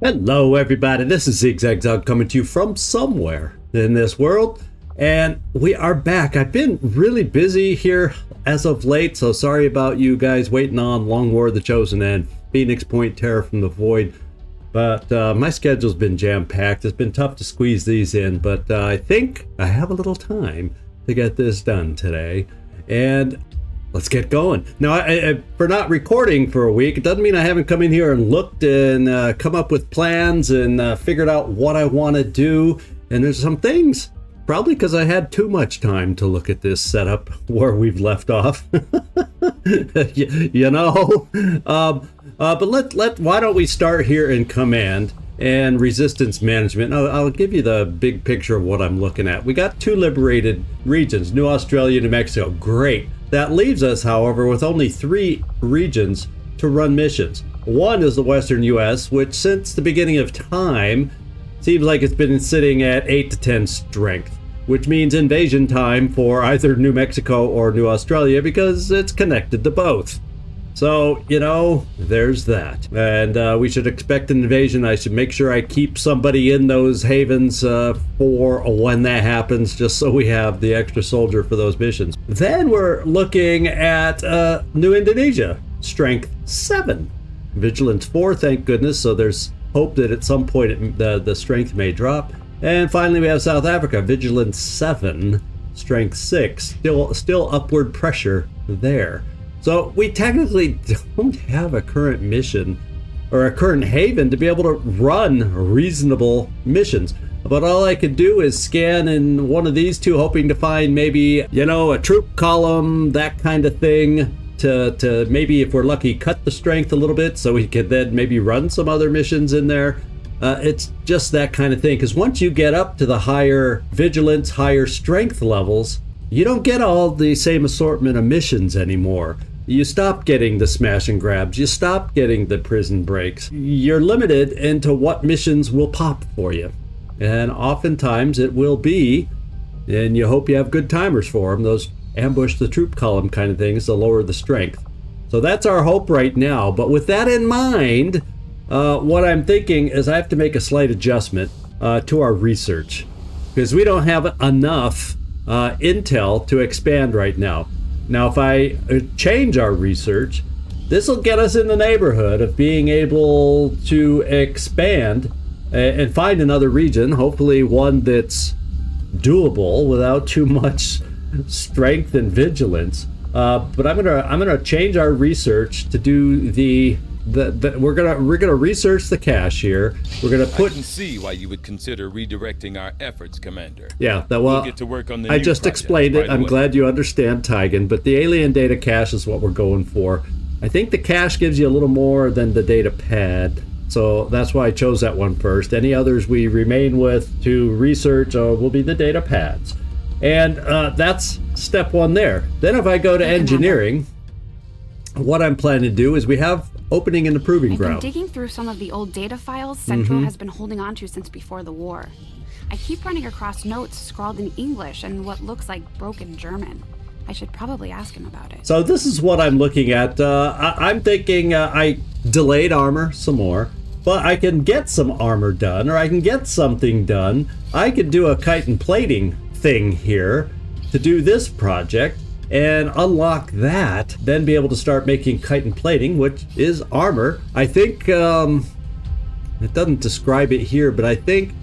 Hello everybody, this is ZigZagZog coming to you from somewhere in this world, and we are back. I've been really busy here as of late, so sorry about you guys waiting on Long War of the Chosen and Phoenix Point Terror from the Void, but my schedule's been jam-packed. It's been tough to squeeze these in, but I think I have a little time to get this done today, and let's get going. Now, for not recording for a week, it doesn't mean I haven't come in here and looked and come up with plans and figured out what I want to do. And there's some things, probably because I had too much time to look at this setup where we've left off. you know? But why don't we start here in Command and Resistance Management. I'll give you the big picture of what I'm looking at. We got two liberated regions, New Australia, New Mexico. Great. That leaves us, however, with only 3 regions to run missions. One is the Western US, which since the beginning of time seems like it's been sitting at 8 to 10 strength, which means invasion time for either New Mexico or New Australia because it's connected to both. So, you know, there's that. And we should expect an invasion. I should make sure I keep somebody in those havens for when that happens, just so we have the extra soldier for those missions. Then we're looking at New Indonesia, strength 7. Vigilance 4, thank goodness, so there's hope that at some point the strength may drop. And finally we have South Africa, Vigilance 7, strength 6. Still upward pressure there. So we technically don't have a current mission or a current haven to be able to run reasonable missions. But all I could do is scan in one of these two, hoping to find maybe, you know, a troop column, that kind of thing, to maybe, if we're lucky, cut the strength a little bit so we could then maybe run some other missions in there. It's just that kind of thing, because once you get up to the higher vigilance, higher strength levels, you don't get all the same assortment of missions anymore. You stop getting the smash and grabs. You stop getting the prison breaks. You're limited into what missions will pop for you. And oftentimes it will be, and you hope you have good timers for them, those ambush the troop column kind of things to lower the strength. So that's our hope right now. But with that in mind, what I'm thinking is I have to make a slight adjustment to our research, because we don't have enough intel to expand right now. Now, if I change our research, this will get us in the neighborhood of being able to expand and find another region, hopefully one that's doable without too much strength and vigilance. But I'm gonna change our research to do we're gonna research the cache here. We're gonna put. I can see why you would consider redirecting our efforts, Commander. Yeah, we'll get to work on the I new just project explained it. right I'm away. glad you understand, Tigan. But the alien data cache is what we're going for. I think the cache gives you a little more than the data pad, so that's why I chose that one first. Any others we remain with to research will be the data pads, and that's step 1 there. Then if I go to engineering, what I'm planning to do is we have opening in the proving ground. I've been digging through some of the old data files Central has been holding on to since before the war. I keep running across notes scrawled in English and what looks like broken German. I should probably ask him about it. So this is what I'm looking at. I'm thinking I delayed armor some more, but I can get some armor done, or I can get something done. I could do a chitin plating thing here to do this project and unlock that, then be able to start making chitin plating, which is armor. I think it doesn't describe it here, but I think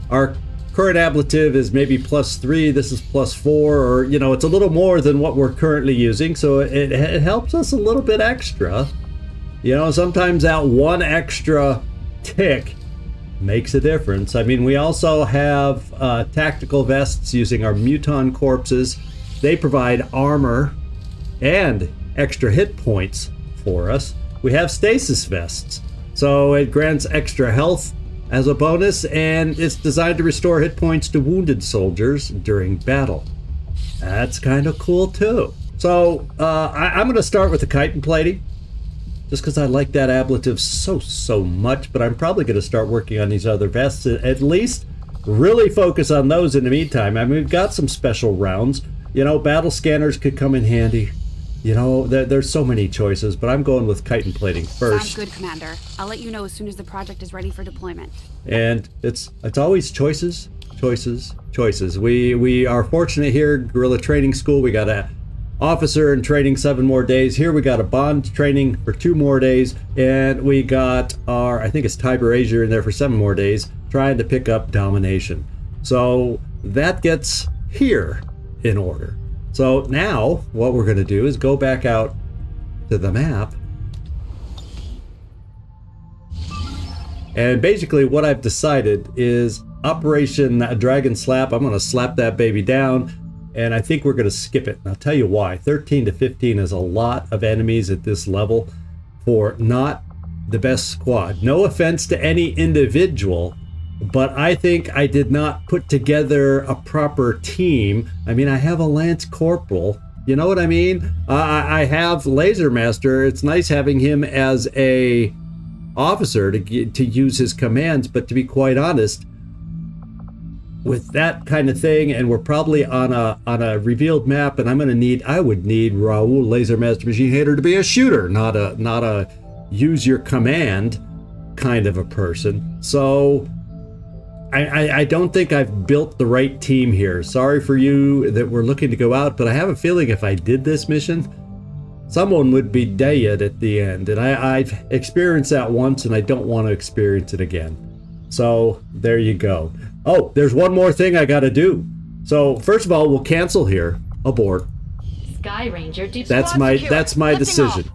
our current ablative is maybe +3, this is +4, or, you know, it's a little more than what we're currently using, so it helps us a little bit extra. You know, sometimes that one extra tick makes a difference. I mean, we also have tactical vests using our muton corpses. They provide armor and extra hit points for us. We have stasis vests, so it grants extra health as a bonus, and it's designed to restore hit points to wounded soldiers during battle. That's kind of cool too. So I'm going to start with the chitin plating, just because I like that ablative so much, but I'm probably going to start working on these other vests, at least really focus on those in the meantime. I mean, we've got some special rounds. You know, battle scanners could come in handy. You know, there's so many choices, but I'm going with chitin plating first. Sounds good, Commander. I'll let you know as soon as the project is ready for deployment. And it's always choices, choices, choices. We are fortunate here, Guerrilla Training School. We got a officer in training 7 more days. Here we got a bond training for 2 more days, and we got our, I think it's Tiber Asia in there for 7 more days, trying to pick up domination. So that gets here in order. So now what we're going to do is go back out to the map. And basically what I've decided is Operation Dragon Slap. I'm going to slap that baby down, and I think we're going to skip it. And I'll tell you why. 13 to 15 is a lot of enemies at this level for not the best squad. No offense to any individual, but I think I did not put together a proper team. I mean, I have a Lance Corporal. You know what I mean? I have Laser Master. It's nice having him as a officer to use his commands, but to be quite honest, with that kind of thing, and we're probably on a revealed map, and I would need Raoul Laser Master Machine Hater to be a shooter, not a use your command kind of a person. So I don't think I've built the right team here. Sorry for you that we're looking to go out, but I have a feeling if I did this mission, someone would be dead at the end. And I've experienced that once, and I don't want to experience it again. So there you go. Oh, there's one more thing I got to do. So first of all, we'll cancel here. Abort. Sky Ranger, that's my decision.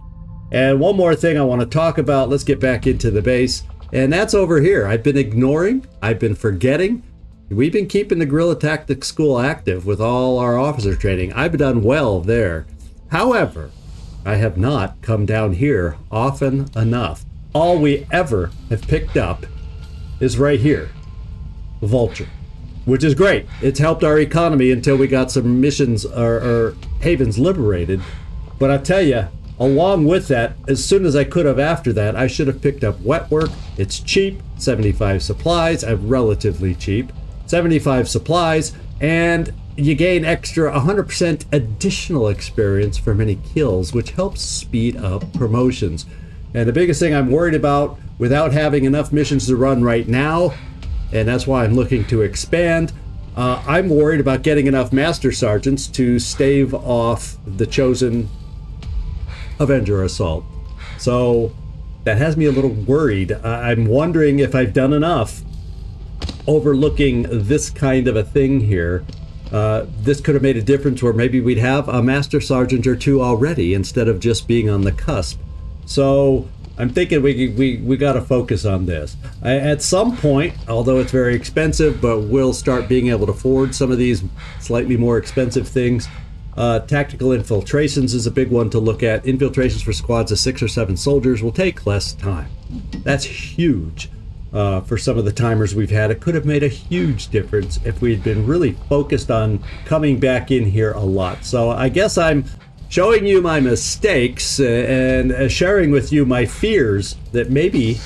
And one more thing I want to talk about. Let's get back into the base. And that's over here. I've been ignoring, I've been forgetting. We've been keeping the Guerrilla Tactics School active with all our officer training. I've done well there. However, I have not come down here often enough. All we ever have picked up is right here, Vulture, which is great. It's helped our economy until we got some missions or havens liberated. But I tell you, along with that, as soon as I could have after that, I should have picked up Wet Work. It's cheap, 75 supplies, relatively cheap, 75 supplies, and you gain extra 100% additional experience for many kills, which helps speed up promotions. And the biggest thing I'm worried about, without having enough missions to run right now, and that's why I'm looking to expand, I'm worried about getting enough Master Sergeants to stave off the chosen Avenger Assault. So that has me a little worried. I'm wondering if I've done enough overlooking this kind of a thing here. This could have made a difference where maybe we'd have a Master Sergeant or 2 already instead of just being on the cusp. So I'm thinking we got to focus on this. At some point, although it's very expensive, but we'll start being able to afford some of these slightly more expensive things. Tactical infiltrations is a big one to look at. Infiltrations for squads of 6 or 7 soldiers will take less time. That's huge for some of the timers we've had. It could have made a huge difference if we'd been really focused on coming back in here a lot. So I guess I'm showing you my mistakes and sharing with you my fears that maybe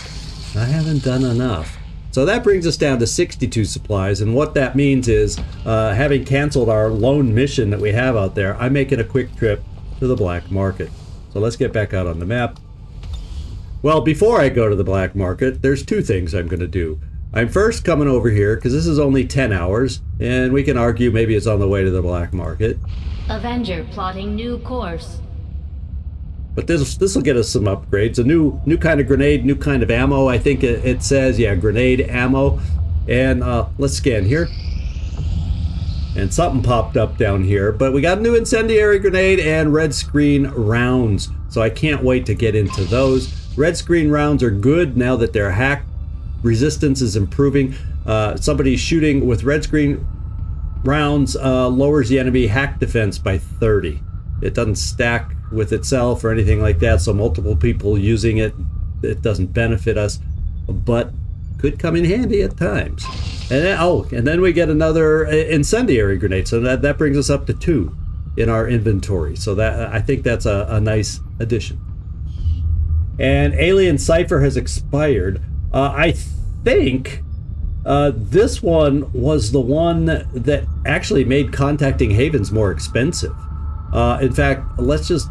I haven't done enough. So that brings us down to 62 supplies, and what that means is, having canceled our lone mission that we have out there, I'm making a quick trip to the black market. So let's get back out on the map. Well, before I go to the black market, there's 2 things I'm going to do. I'm first coming over here, because this is only 10 hours, and we can argue maybe it's on the way to the black market. Avenger plotting new course. But this will get us some upgrades. A new kind of grenade, new kind of ammo. I think it says, yeah, grenade ammo. And let's scan here. And something popped up down here. But we got a new incendiary grenade and red screen rounds. So I can't wait to get into those. Red screen rounds are good now that they're hacked. Resistance is improving. Somebody shooting with red screen rounds lowers the enemy hack defense by 30. It doesn't stack with itself or anything like that, so multiple people using it it doesn't benefit us, but could come in handy at times. And then we get another incendiary grenade, so that brings us up to 2 in our inventory. So that, I think that's a nice addition. And Alien Cipher has expired. I think this one was the one that actually made contacting havens more expensive. In fact, let's just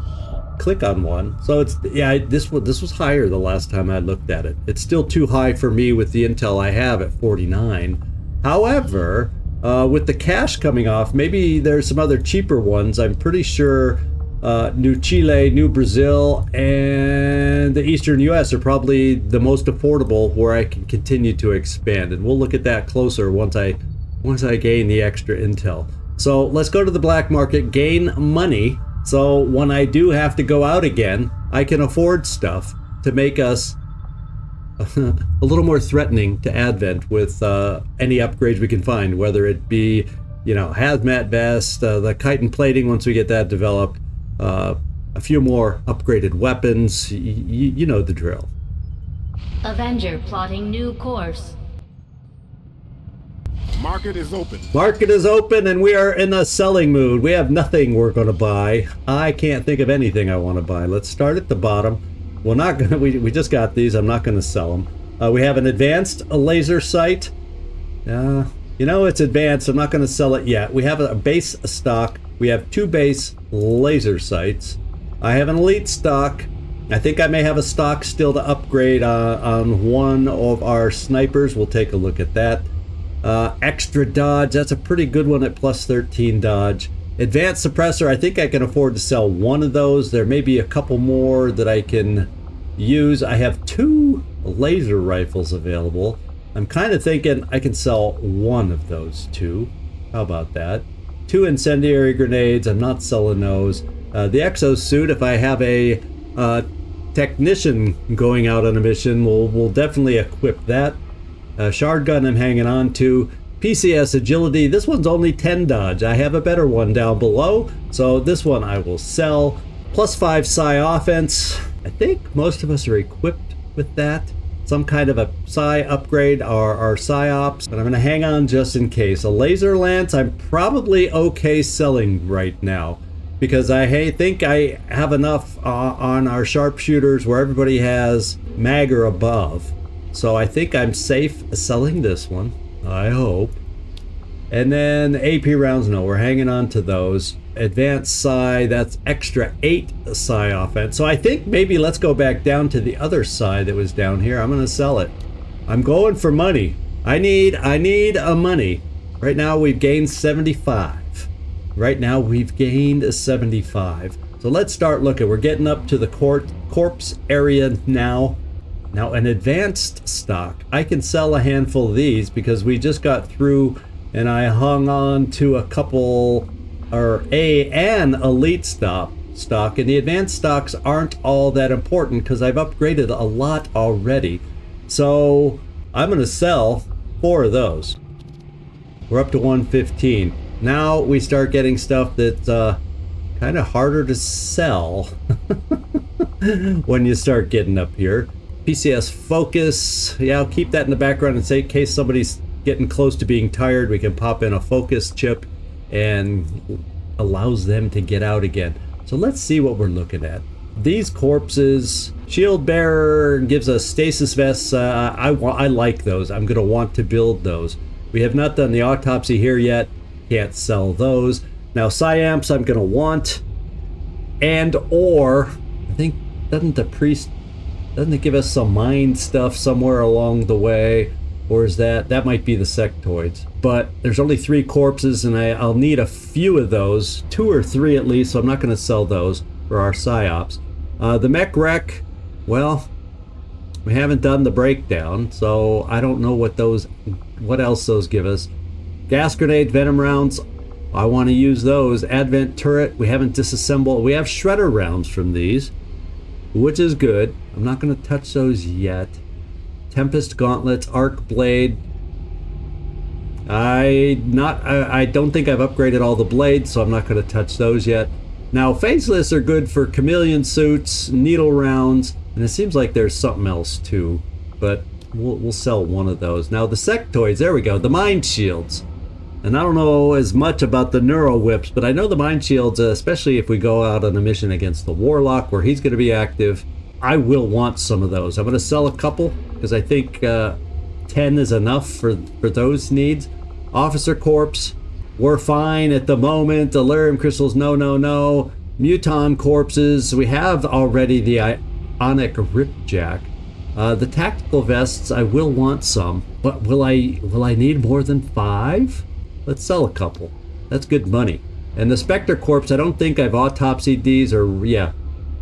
click on one. So it's, yeah, this was higher the last time I looked at it. It's still too high for me with the intel I have at 49. However, with the cash coming off, maybe there's some other cheaper ones. I'm pretty sure New Chile, New Brazil, and the Eastern US are probably the most affordable where I can continue to expand. And we'll look at that closer once I gain the extra intel. So let's go to the black market, gain money. So when I do have to go out again, I can afford stuff to make us a little more threatening to Advent with any upgrades we can find, whether it be, you know, hazmat vest, the chitin plating once we get that developed, a few more upgraded weapons, you know the drill. Avenger plotting new course. Market is open. Market is open and we are in a selling mood. We have nothing we're going to buy. I can't think of anything I want to buy. Let's start at the bottom. We're not gonna, we just got these. I'm not going to sell them. We have an advanced laser sight. You know, it's advanced. I'm not going to sell it yet. We have a base stock. We have 2 base laser sights. I have an elite stock. I think I may have a stock still to upgrade on one of our snipers. We'll take a look at that. Extra dodge. That's a pretty good one at plus 13 dodge. Advanced suppressor. I think I can afford to sell one of those. There may be a couple more that I can use. I have 2 laser rifles available. I'm kind of thinking I can sell one of those 2. How about that? 2 incendiary grenades. I'm not selling those. The exosuit, if I have a technician going out on a mission, we'll definitely equip that. Shard gun I'm hanging on to. PCS agility. This one's only 10 dodge. I have a better one down below, so this one I will sell. Plus 5 psi offense. I think most of us are equipped with that. Some kind of a psi upgrade or psyops, but I'm going to hang on just in case. A laser lance I'm probably okay selling right now because I think I have enough on our sharpshooters where everybody has mag or above. So I think I'm safe selling this one, I hope. And then AP rounds, no, we're hanging on to those. Advanced psi, that's extra 8 psi offense. So I think maybe let's go back down to the other side that was down here. I'm gonna sell it. I'm going for money. I need a money. Right now we've gained 75. Right now we've gained 75. So let's start looking. We're getting up to the corpse area now. Now an advanced stock, I can sell a handful of these because we just got through and I hung on to a couple, or an elite stock, and the advanced stocks aren't all that important because I've upgraded a lot already. So I'm going to sell 4 of those. We're up to 115. Now we start getting stuff that's kind of harder to sell when you start getting up here. PCS focus, yeah, I'll keep that in the background and say in case somebody's getting close to being tired, we can pop in a focus chip and allows them to get out again. So let's see what we're looking at. These corpses, shield bearer gives us stasis vests. I like those. I'm gonna want to build those. We have not done the autopsy here yet. Can't sell those. Now psyamps I'm gonna want, and or I think doesn't it give us some mind stuff somewhere along the way? Or is that might be the sectoids. But there's only 3 corpses and I'll need a few of those, 2 or 3 at least, so I'm not gonna sell those for our psyops. The mech wreck, well, we haven't done the breakdown, so I don't know what else those give us. Gas grenade, venom rounds, I wanna use those. Advent turret, we haven't disassembled. We have shredder rounds from these, which is good. I'm not going to touch those yet. Tempest gauntlets, arc blade. I don't think I've upgraded all the blades, so I'm not going to touch those yet. Now faceless are good for chameleon suits, needle rounds, and it seems like there's something else too, but we'll sell one of those. Now the sectoids, there we go, the mind shields. And I don't know as much about the neuro whips, but I know the mind shields, especially if we go out on a mission against the warlock where he's going to be active, I will want some of those. I'm going to sell a couple because I think 10 is enough for those needs. Officer corpse, we're fine at the moment. Delirium crystals, no. muton corpses. We have already the ionic ripjack. The tactical vests, I will want some, but will I need more than 5? Let's sell a couple. That's good money. And the Spectre corpse, I don't think I've autopsied these, or yeah,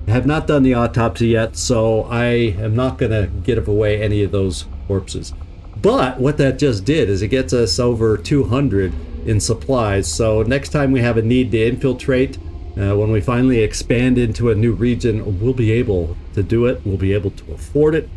I have not done the autopsy yet, so I am not gonna give away any of those corpses. But what that just did is it gets us over 200 in supplies. So next time we have a need to infiltrate, when we finally expand into a new region, we'll be able to do it. We'll be able to afford it.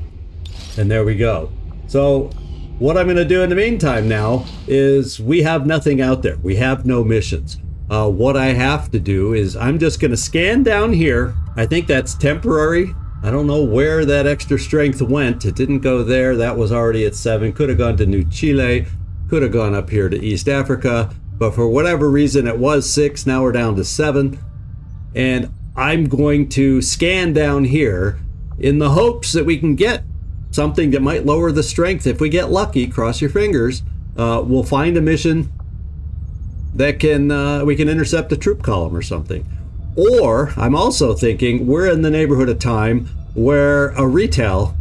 And there we go. So what I'm going to do in the meantime now is we have nothing out there. We have no missions. What I have to do is I'm just going to scan down here. I think that's temporary. I don't know where that extra strength went. It didn't go there. That was already at 7. Could have gone to New Chile. Could have gone up here to East Africa. But for whatever reason, it was 6. Now we're down to 7. And I'm going to scan down here in the hopes that we can get something that might lower the strength. If we get lucky, cross your fingers, we'll find a mission that can we can intercept a troop column or something. Or I'm also thinking we're in the neighborhood of time where a retail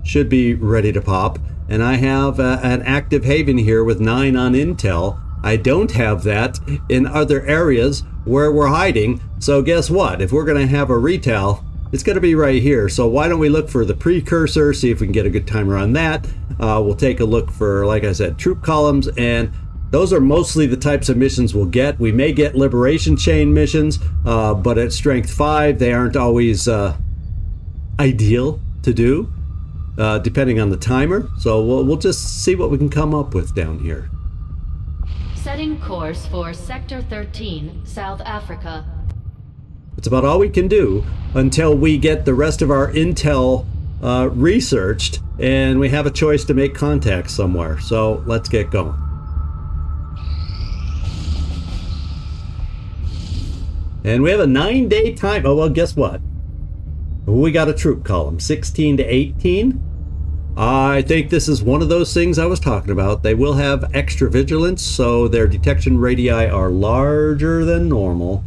should be ready to pop, and I have an active haven here with 9 on intel. I don't have that in other areas where we're hiding. So guess what? If we're going to have a retail, it's going to be right here. So why don't we look for the precursor, see if we can get a good timer on that. We'll take a look for, like I said, troop columns, and those are mostly the types of missions we'll get. We may get liberation chain missions, but at strength 5, they aren't always ideal to do, depending on the timer. So we'll just see what we can come up with down here. Setting course for Sector 13, South Africa. It's about all we can do until we get the rest of our intel researched and we have a choice to make contact somewhere. So let's get going. And we have a 9-day time. Oh, well, guess what? We got a troop column, 16 to 18. I think this is one of those things I was talking about. They will have extra vigilance, so their detection radii are larger than normal.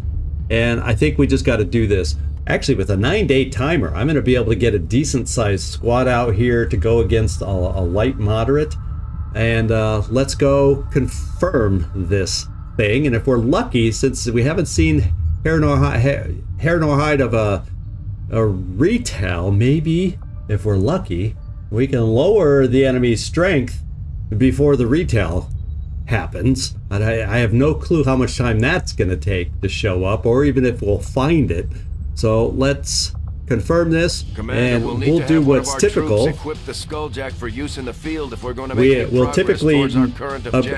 And I think we just got to do this. Actually, with a 9-day timer, I'm going to be able to get a decent-sized squad out here to go against a light moderate. And let's go confirm this thing. And if we're lucky, since we haven't seen hair nor hide of a retail, maybe if we're lucky, we can lower the enemy's strength before the retail happens. And I have no clue how much time that's going to take to show up, or even if we'll find it. So let's confirm this, Commander, and we'll do what's typical. Equip the Skulljack for use in the field if we're going to make we'll typically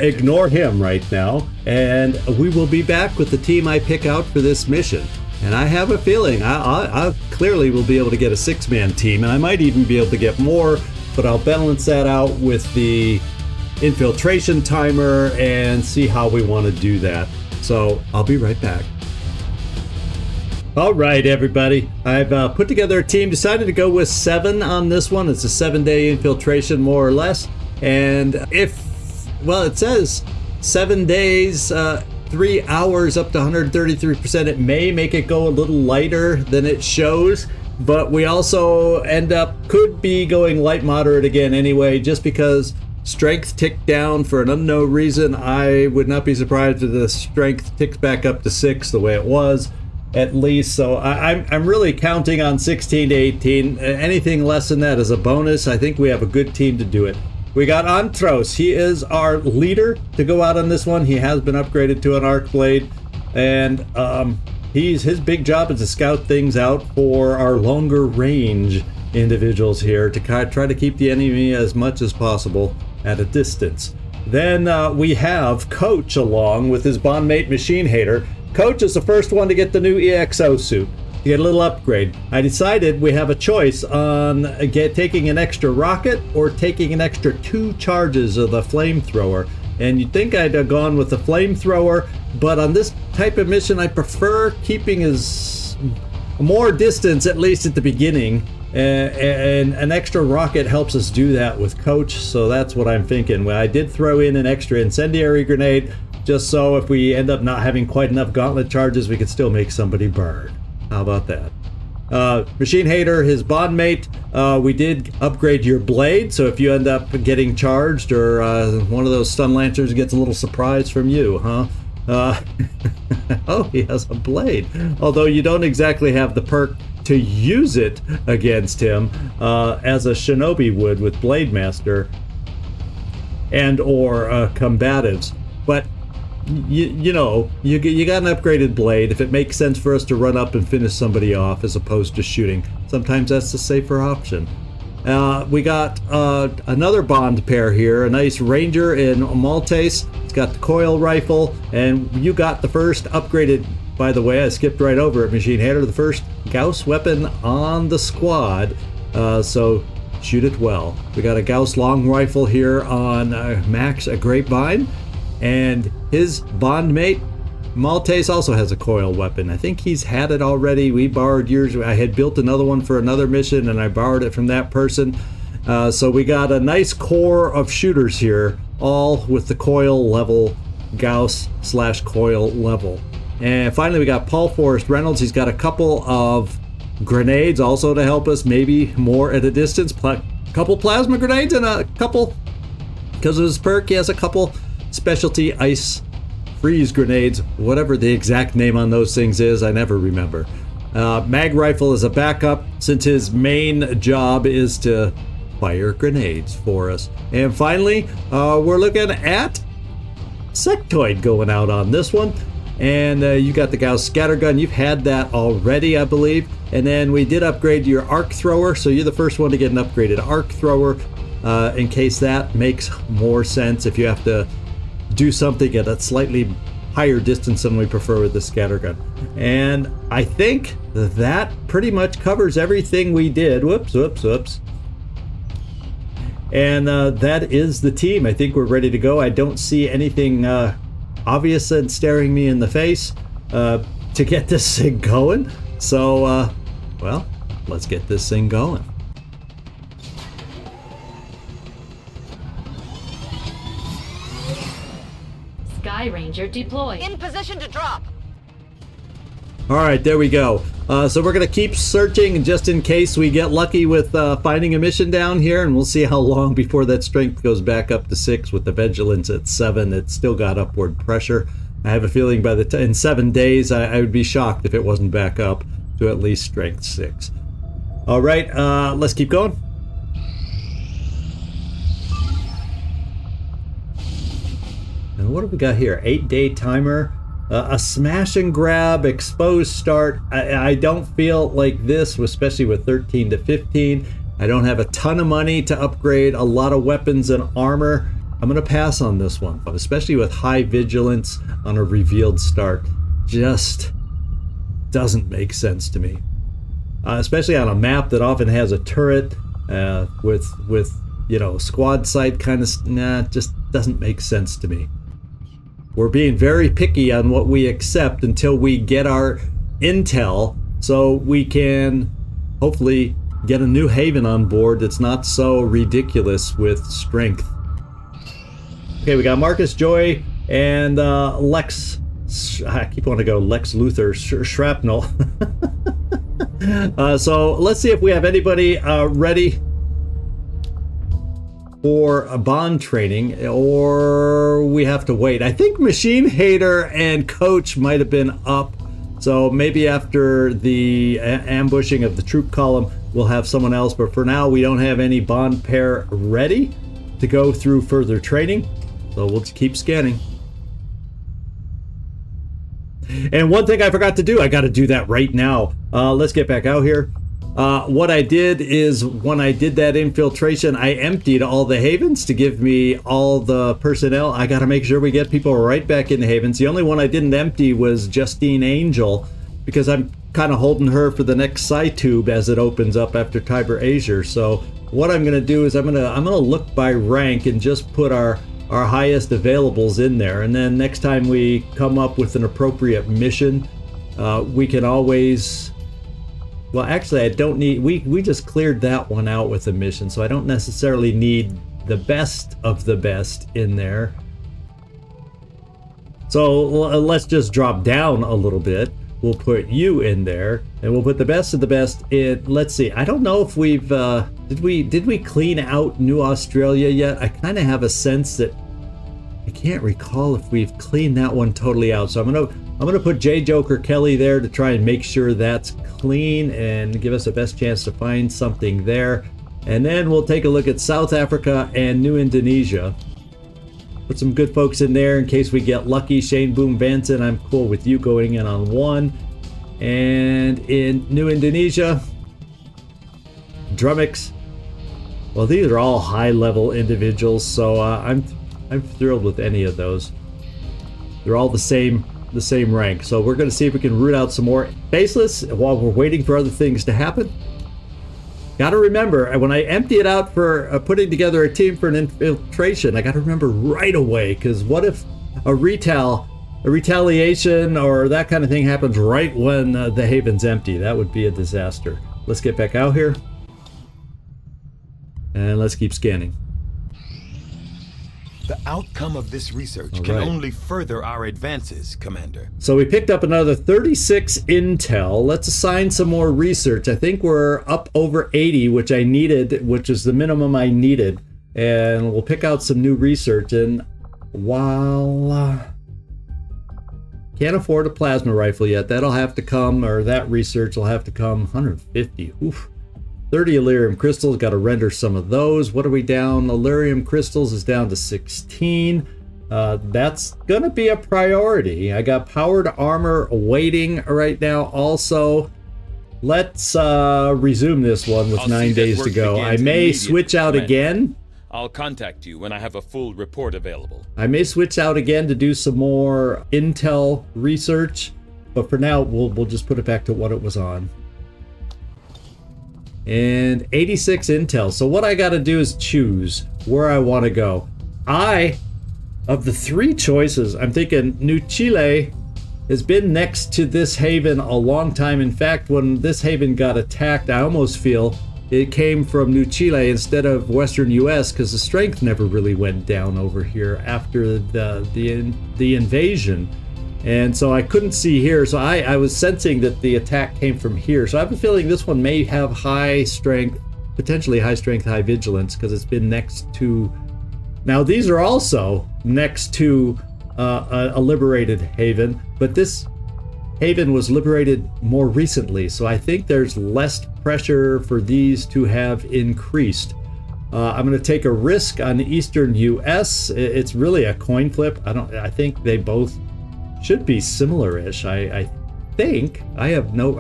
ignore him right now, and we will be back with the team I pick out for this mission. And I have a feeling I clearly will be able to get a 6-man team, and I might even be able to get more, but I'll balance that out with the infiltration timer and see how we want to do that. So I'll be right back. All right, everybody. I've put together a team, decided to go with 7 on this one. It's a 7-day infiltration, more or less. And it says 7 days, 3 hours up to 133%. It may make it go a little lighter than it shows, but we also could be going light moderate again anyway, just because strength ticked down for an unknown reason. I would not be surprised if the strength ticks back up to 6 the way it was, at least. So I'm really counting on 16 to 18. Anything less than that is a bonus. I think we have a good team to do it. We got Antros. He is our leader to go out on this one. He has been upgraded to an arc blade, and his big job is to scout things out for our longer range individuals here to try to keep the enemy as much as possible at a distance. Then we have Coach along with his bondmate Machine Hater. Coach is the first one to get the new EXO suit. To get a little upgrade. I decided we have a choice on taking an extra rocket or taking an extra 2 charges of the flamethrower. And you'd think I'd have gone with the flamethrower, but on this type of mission I prefer keeping more distance, at least at the beginning. And an extra rocket helps us do that with Coach, so that's what I'm thinking. I did throw in an extra incendiary grenade, just so if we end up not having quite enough gauntlet charges, we could still make somebody burn. How about that? Machine Hater, his bondmate, we did upgrade your blade, so if you end up getting charged or one of those stun lancers gets a little surprise from you, huh? Oh, he has a blade. Although you don't exactly have the perk to use it against him as a shinobi would with Blade Master and or combatives. But you know, you got an upgraded blade. If it makes sense for us to run up and finish somebody off as opposed to shooting, sometimes that's the safer option. We got another bond pair here, a nice Ranger in Maltese. It's got the coil rifle, and you got the first upgraded, by the way, I skipped right over it, Machine Hater, the first Gauss weapon on the squad, so shoot it well. We got a Gauss long rifle here on Max, a Grapevine, and his bondmate, Maltese, also has a coil weapon. I think he's had it already. We borrowed yours. I had built another one for another mission, and I borrowed it from that person. So we got a nice core of shooters here, all with the coil level, Gauss/coil level. And finally, we got Paul Forrest Reynolds. He's got a couple of grenades also to help us, maybe more at a distance. Couple plasma grenades and a couple, because of his perk, he has a couple specialty ice freeze grenades, whatever the exact name on those things is, I never remember. Mag rifle is a backup since his main job is to fire grenades for us. And finally, we're looking at Sectoid going out on this one. And you got the Gauss scattergun. You've had that already, I believe. And then we did upgrade your arc thrower, so you're the first one to get an upgraded arc thrower, in case that makes more sense if you have to do something at a slightly higher distance than we prefer with the scattergun. And I think that pretty much covers everything we did. Whoops. And that is the team. I think we're ready to go. I don't see anything obvious and staring me in the face to get this thing going. So, well, let's get this thing going. Sky Ranger deployed. In position to drop. All right, there we go. So we're going to keep searching just in case we get lucky with finding a mission down here, and we'll see how long before that strength goes back up to 6 with the vigilance at 7. It's still got upward pressure. I have a feeling by the in 7 days, I would be shocked if it wasn't back up to at least strength 6. All right, let's keep going. And what have we got here? 8-day timer. A smash and grab, exposed start. I don't feel like this, especially with 13 to 15. I don't have a ton of money to upgrade a lot of weapons and armor. I'm going to pass on this one, but especially with high vigilance on a revealed start. Just doesn't make sense to me. Especially on a map that often has a turret with you know, squad site kind of, just doesn't make sense to me. We're being very picky on what we accept until we get our intel, so we can hopefully get a new haven on board that's not so ridiculous with strength. Okay, we got Marcus Joy and Lex. I keep wanting to go Lex Luthor Shrapnel. So let's see if we have anybody ready for a bond training, or we have to wait. I think Machine Hater and Coach might have been up, so maybe after the ambushing of the troop column, we'll have someone else. But for now, we don't have any bond pair ready to go through further training, so we'll just keep scanning. And one thing I forgot to do, I got to do that right now. Let's get back out here. What I did is when I did that infiltration, I emptied all the havens to give me all the personnel. I got to make sure we get people right back into havens. The only one I didn't empty was Justine Angel, because I'm kind of holding her for the next SciTube as it opens up after Tiber Azure. So what I'm going to do is I'm going to look by rank and just put our highest availables in there. And then next time we come up with an appropriate mission, we can always... Well, actually, I don't need... We just cleared that one out with a mission, so I don't necessarily need the best of the best in there. So let's just drop down a little bit. we'll put you in there, and we'll put the best of the best in. Let's see. I don't know if we've did we clean out New Australia yet? I kind of have a sense that I can't recall if we've cleaned that one totally out. So I'm gonna put J. Joker Kelly there to try and make sure that's clean and give us the best chance to find something there. And then we'll take a look at South Africa and New Indonesia. Put some good folks in there in case we get lucky. Shane Boom Vanson, I'm cool with you going in on 1. And in New Indonesia, Drummix. Well, these are all high-level individuals, so I'm thrilled with any of those. They're all the same rank. So we're going to see if we can root out some more baseless while we're waiting for other things to happen. Got to remember, when I empty it out for putting together a team for an infiltration, I got to remember right away, because what if a retaliation or that kind of thing happens right when the haven's empty? That would be a disaster. Let's get back out here. And let's keep scanning. The outcome of this research can only further our advances, Commander. So we picked up another 36 intel. Let's assign some more research. I think we're up over 80, which I needed, which is the minimum I needed. And we'll pick out some new research. And while can't afford a plasma rifle yet, that'll have to come, or that research will have to come. 150. Oof. 30 Elerium crystals, got to render some of those. What are we down? Elerium crystals is down to 16. That's going to be a priority. I got powered armor waiting right now also. Let's resume this one with 9 days to go. I may switch out again. I'll contact you when I have a full report available. I may switch out again to do some more intel research, but for now we'll just put it back to what it was on. And 86 intel. So what I got to do is choose where I want to go. Of the 3 choices, I'm thinking New Chile has been next to this haven a long time. In fact, when this haven got attacked, I almost feel it came from New Chile instead of Western US, because the strength never really went down over here after the invasion. And so I couldn't see here, so I was sensing that the attack came from here. So I have a feeling this one may have high strength, potentially high strength, high vigilance, because it's been next to... Now these are also next to a liberated haven, but this haven was liberated more recently, so I think there's less pressure for these to have increased. I'm going to take a risk on the Eastern US. It's really a coin flip. I think they both should be similar-ish. I think. I have no...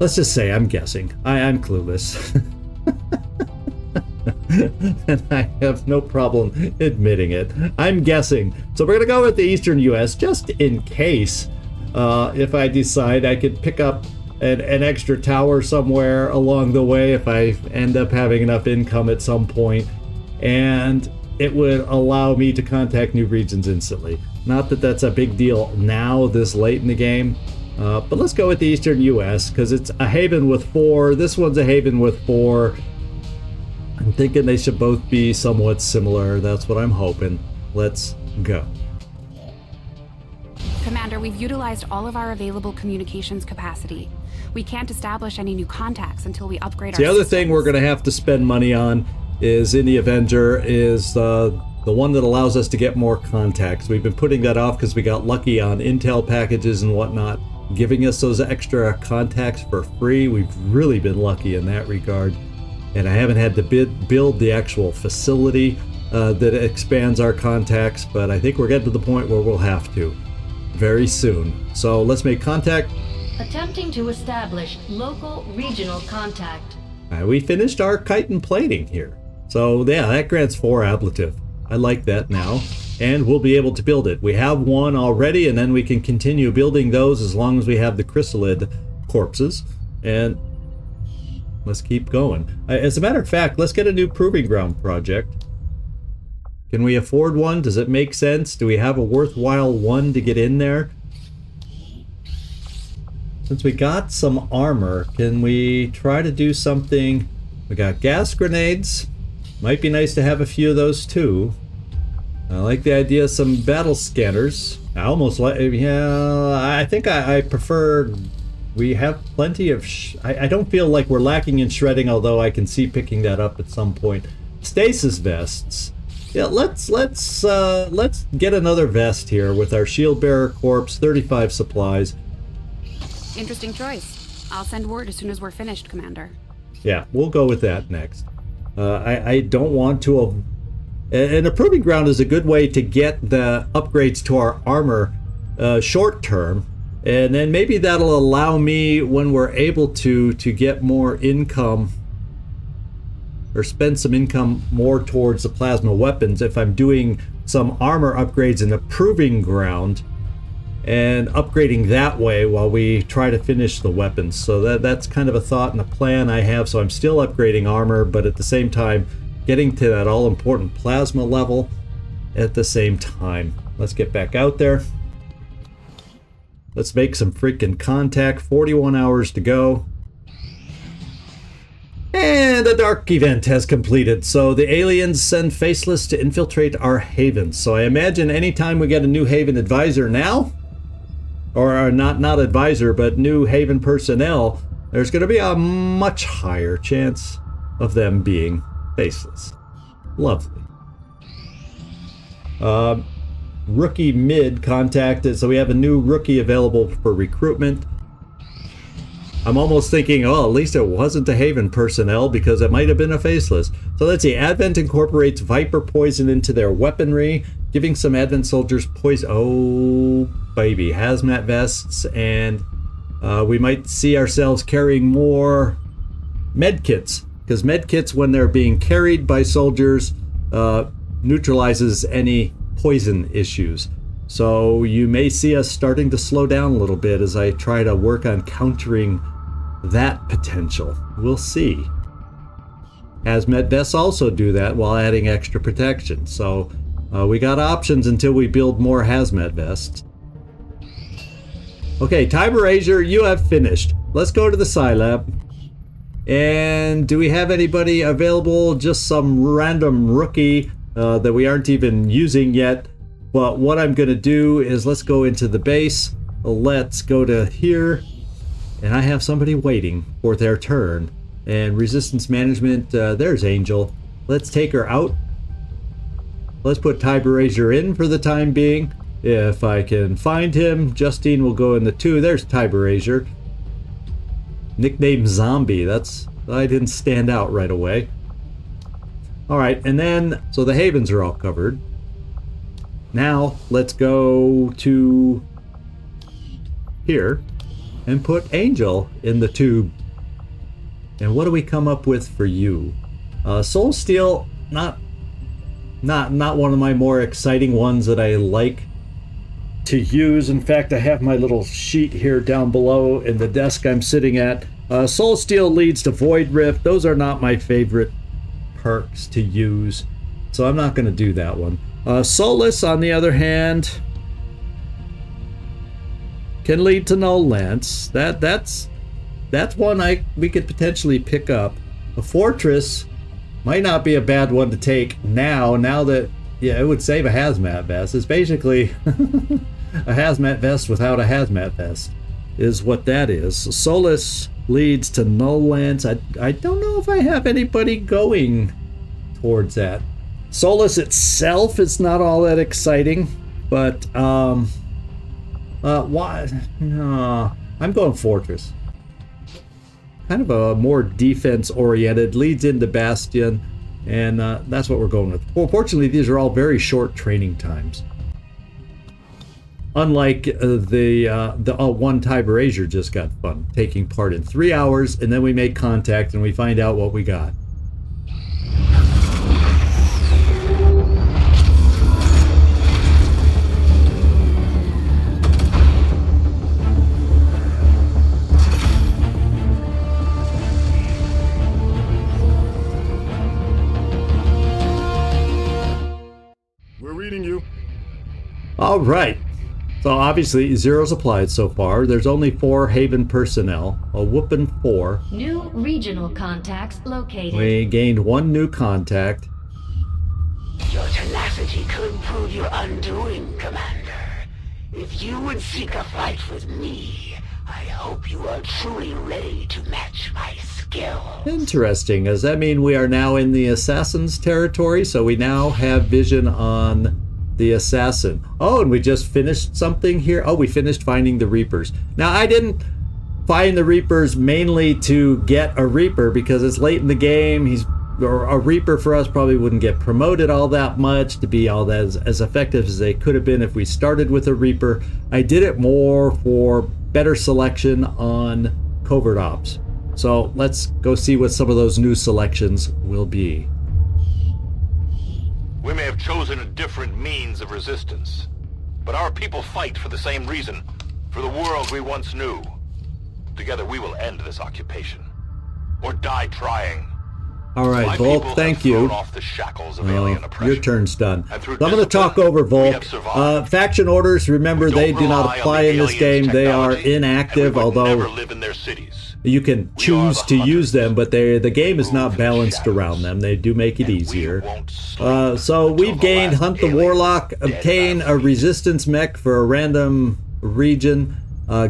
let's just say I'm guessing. I'm clueless. And I have no problem admitting it. I'm guessing. So we're going to go with the Eastern US just in case. If I decide I could pick up an extra tower somewhere along the way if I end up having enough income at some point. And it would allow me to contact new regions instantly. Not that that's a big deal now, this late in the game. But let's go with the Eastern US, because it's a haven with 4. This one's a haven with 4. I'm thinking they should both be somewhat similar. That's what I'm hoping. Let's go. Commander, we've utilized all of our available communications capacity. We can't establish any new contacts until we upgrade our The other systems. thing we're going to have to spend money on is in the Avenger is the one that allows us to get more contacts. We've been putting that off because we got lucky on intel packages and whatnot, giving us those extra contacts for free. We've really been lucky in that regard. And I haven't had to build the actual facility that expands our contacts, but I think we're getting to the point where we'll have to very soon. So let's make contact. Attempting to establish local regional contact. We finished our chitin plating here. So yeah, that grants 4 ablative. I like that now. And we'll be able to build it. We have 1 already, and then we can continue building those as long as we have the chrysalid corpses. And let's keep going. As a matter of fact, let's get a new proving ground project. Can we afford one? Does it make sense? Do we have a worthwhile one to get in there? Since we got some armor, can we try to do something? We got gas grenades. Might be nice to have a few of those too. I like the idea of some battle scanners. I almost like, yeah, I think I prefer, we have plenty of, I don't feel like we're lacking in shredding, although I can see picking that up at some point. Stasis vests. Yeah, let's get another vest here with our shield bearer corpse, 35 supplies. Interesting choice. I'll send word as soon as we're finished, Commander. Yeah, we'll go with that next. I don't want to... An Proving Ground is a good way to get the upgrades to our armor short term, and then maybe that'll allow me, when we're able to get more income, or spend some income more towards the plasma weapons if I'm doing some armor upgrades in the Proving Ground and upgrading that way while we try to finish the weapons. So that's kind of a thought and a plan I have. So I'm still upgrading armor, but at the same time getting to that all-important plasma level at the same time. Let's get back out there. Let's make some freaking contact. 41 hours to go. And the dark event has completed. So the aliens send Faceless to infiltrate our haven. So I imagine anytime we get a new haven advisor now, or not advisor, but new haven personnel, there's going to be a much higher chance of them being Faceless. Lovely. Rookie mid contacted, so we have a new rookie available for recruitment. I'm almost thinking, oh, at least it wasn't a Haven personnel, because it might have been a Faceless. So let's see. Advent incorporates Viper poison into their weaponry, giving some Advent soldiers poison. Oh, baby. Hazmat vests, and we might see ourselves carrying more medkits, because medkits, when they're being carried by soldiers, neutralizes any poison issues. So you may see us starting to slow down a little bit as I try to work on countering that potential. We'll see. Hazmat vests also do that while adding extra protection. So we got options until we build more hazmat vests. Okay, Time Erasure, you have finished. Let's go to the Scilab. And do we have anybody available? Just some random rookie that we aren't even using yet. But what I'm going to do is, let's go into the base. Let's go to here. And I have somebody waiting for their turn. And resistance management, there's Angel. Let's take her out. Let's put Time Erasure in for the time being. If I can find him, Justine will go in the 2. There's Time Erasure. Nickname Zombie. I didn't stand out right away. Alright, and then, so the havens are all covered. Now, let's go to here and put Angel in the tube. And what do we come up with for you? Soul Steel, not one of my more exciting ones that I like to use. In fact, I have my little sheet here down below in the desk I'm sitting at. Soul Steel leads to Void Rift. Those are not my favorite perks to use, so I'm not going to do that one. Solus, on the other hand, can lead to Null Lance. That's one we could potentially pick up. A Fortress might not be a bad one to take now that, yeah, it would save a hazmat vest. It's basically a hazmat vest without a hazmat vest is what that is. So Solus leads to Null Lance. I don't know if I have anybody going towards that. Solus itself is not all that exciting, but why? No, I'm going Fortress. Kind of a more defense-oriented, leads into Bastion, and that's what we're going with. Well, fortunately, these are all very short training times. Unlike the one Time Erasure just got fun, taking part in 3 hours, and then we make contact and we find out what we got. We're reading you. All right. So obviously, 0's applied so far. There's only 4 Haven personnel. A whooping 4. New regional contacts located. We gained 1 new contact. Your tenacity could prove your undoing, Commander. If you would seek a fight with me, I hope you are truly ready to match my skill. Interesting. Does that mean we are now in the assassin's territory? So we now have vision on the assassin. Oh, and we just finished something here. Oh, we finished finding the Reapers. Now, I didn't find the Reapers mainly to get a Reaper because it's late in the game. A Reaper for us probably wouldn't get promoted all that much to be all that as effective as they could have been if we started with a Reaper. I did it more for better selection on covert ops. So let's go see what some of those new selections will be. We may have chosen a different means of resistance, but our people fight for the same reason, for the world we once knew. Together we will end this occupation, or die trying. All right, Volk, thank you. Your turn's done. So I'm going to talk over Volk. Faction orders, remember, they do not apply in this game. They are inactive, although you can choose to use them, but the game is not balanced around them. They do make it easier. So we've gained Hunt the Warlock, obtain a resistance mech for a random region,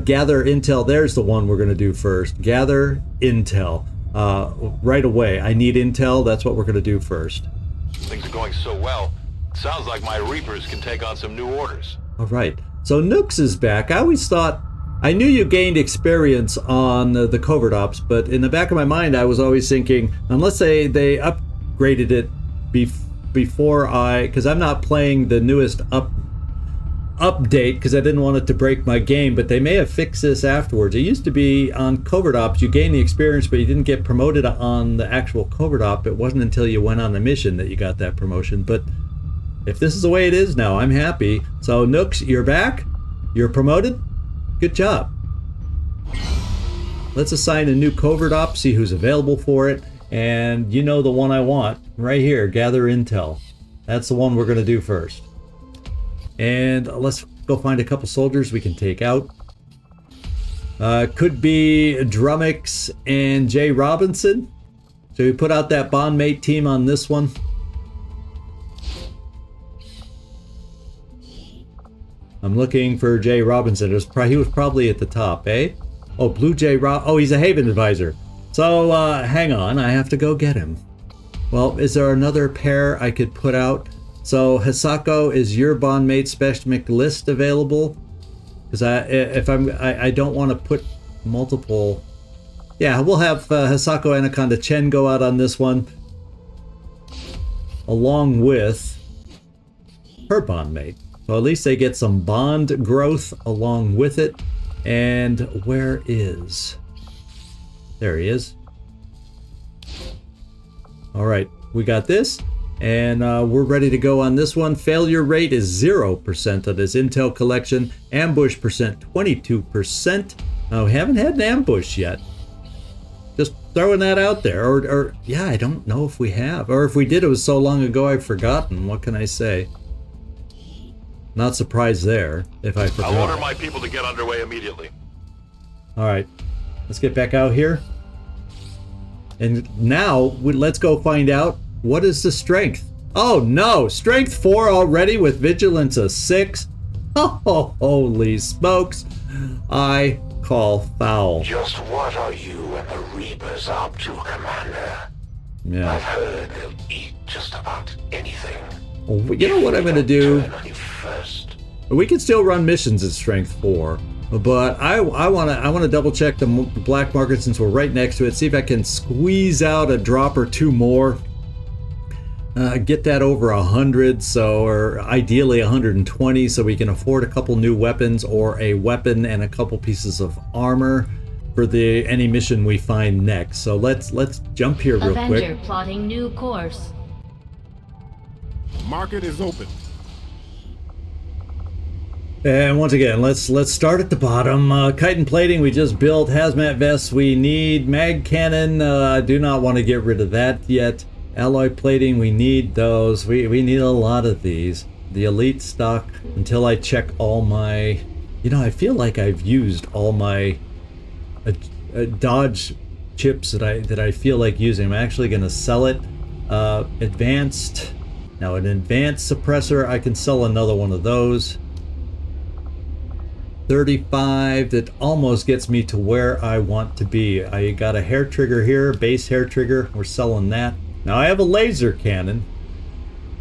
gather intel. There's the one we're going to do first. Gather intel. Right away. I need intel. That's what we're going to do first. Things are going so well. Sounds like my Reapers can take on some new orders. All right. So Nooks is back. I always thought, I knew you gained experience on the covert ops, but in the back of my mind, I was always thinking, unless they upgraded it before because I'm not playing the newest update because I didn't want it to break my game, but they may have fixed this afterwards. It used to be on covert ops, you gain the experience, but you didn't get promoted on the actual covert op. It wasn't until you went on the mission that you got that promotion. But if this is the way it is now, I'm happy. So Nooks, you're back. You're promoted. Good job. Let's assign a new covert op, see who's available for it. And you know the one I want right here, gather intel. That's the one we're going to do first. And let's go find a couple soldiers we can take out. Could be Drummix and Jay Robinson. So we put out that bondmate team on this one. I'm looking for Jay Robinson. He was probably at the top, eh? Oh, Blue Jay Oh, he's a Haven advisor. So hang on, I have to go get him. Well, is there another pair I could put out? So Hisako, is your bondmate specific list available? Because I don't want to put multiple. Yeah, we'll have Hisako Anaconda Chen go out on this one, along with her bondmate. So at least they get some bond growth along with it. And where is? There he is. All right, we got this. And we're ready to go on this one. Failure rate is 0% on this intel collection. Ambush percent 22%. We haven't had an ambush yet. Just throwing that out there. Or yeah, I don't know if we have. Or if we did, it was so long ago I've forgotten. What can I say? Not surprised there if I forgot. I'll order my people to get underway immediately. All right, let's get back out here. And now let's go find out. What is the strength? Oh no, strength 4 already with vigilance of 6. Oh, holy smokes. I call foul. Just what are you and the Reapers up to, Commander? Yeah. I've heard they'll eat just about anything. Well, you know what I'm going to do? We can still run missions at strength 4. But I want to double check the black market since we're right next to it. See if I can squeeze out a drop or two more. Get that over 100, or ideally 120, so we can afford a couple new weapons or a weapon and a couple pieces of armor for any mission we find next. So let's jump here real quick. Avenger plotting new course. Market is open. And once again, let's start at the bottom. Chitin plating we just built. Hazmat vests we need. Mag cannon, I do not want to get rid of that yet. Alloy plating, we need those. We need a lot of these. The elite stock, until I check all my... You know, I feel like I've used all my dodge chips that I feel like using. I'm actually going to sell it. Advanced... Now, an advanced suppressor, I can sell another one of those. 35. That almost gets me to where I want to be. I got a hair trigger here, base hair trigger. We're selling that. Now I have a laser cannon.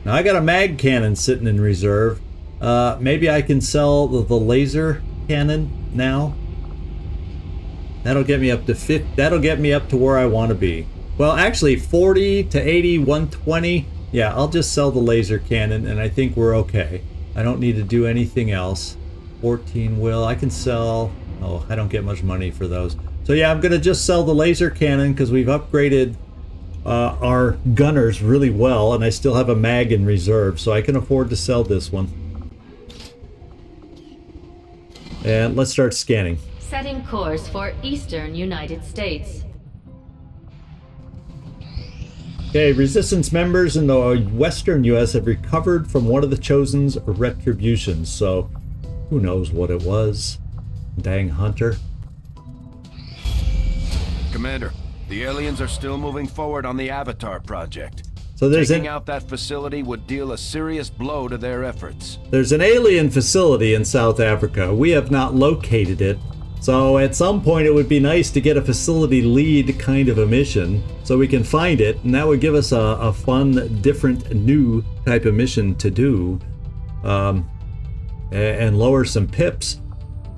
Now I got a mag cannon sitting in reserve. Maybe I can sell the laser cannon now. That'll get me up to 50. That'll get me up to where I want to be. Well, actually 40 to 80, 120. Yeah, I'll just sell the laser cannon and I think we're okay. I don't need to do anything else. 14 will. I can sell. Oh, I don't get much money for those. So yeah, I'm going to just sell the laser cannon because we've upgraded our gunners really well and I still have a mag in reserve, so I can afford to sell this one. And let's start scanning. Setting course for Eastern United States. Okay, Resistance members in the Western U.S. have recovered from one of the Chosen's retributions, so who knows what it was. Dang hunter. Commander, the aliens are still moving forward on the Avatar project. So taking out that facility would deal a serious blow to their efforts. There's an alien facility in South Africa. We have not located it. So at some point it would be nice to get a facility lead kind of a mission so we can find it, and that would give us a fun, different, new type of mission to do, and lower some pips.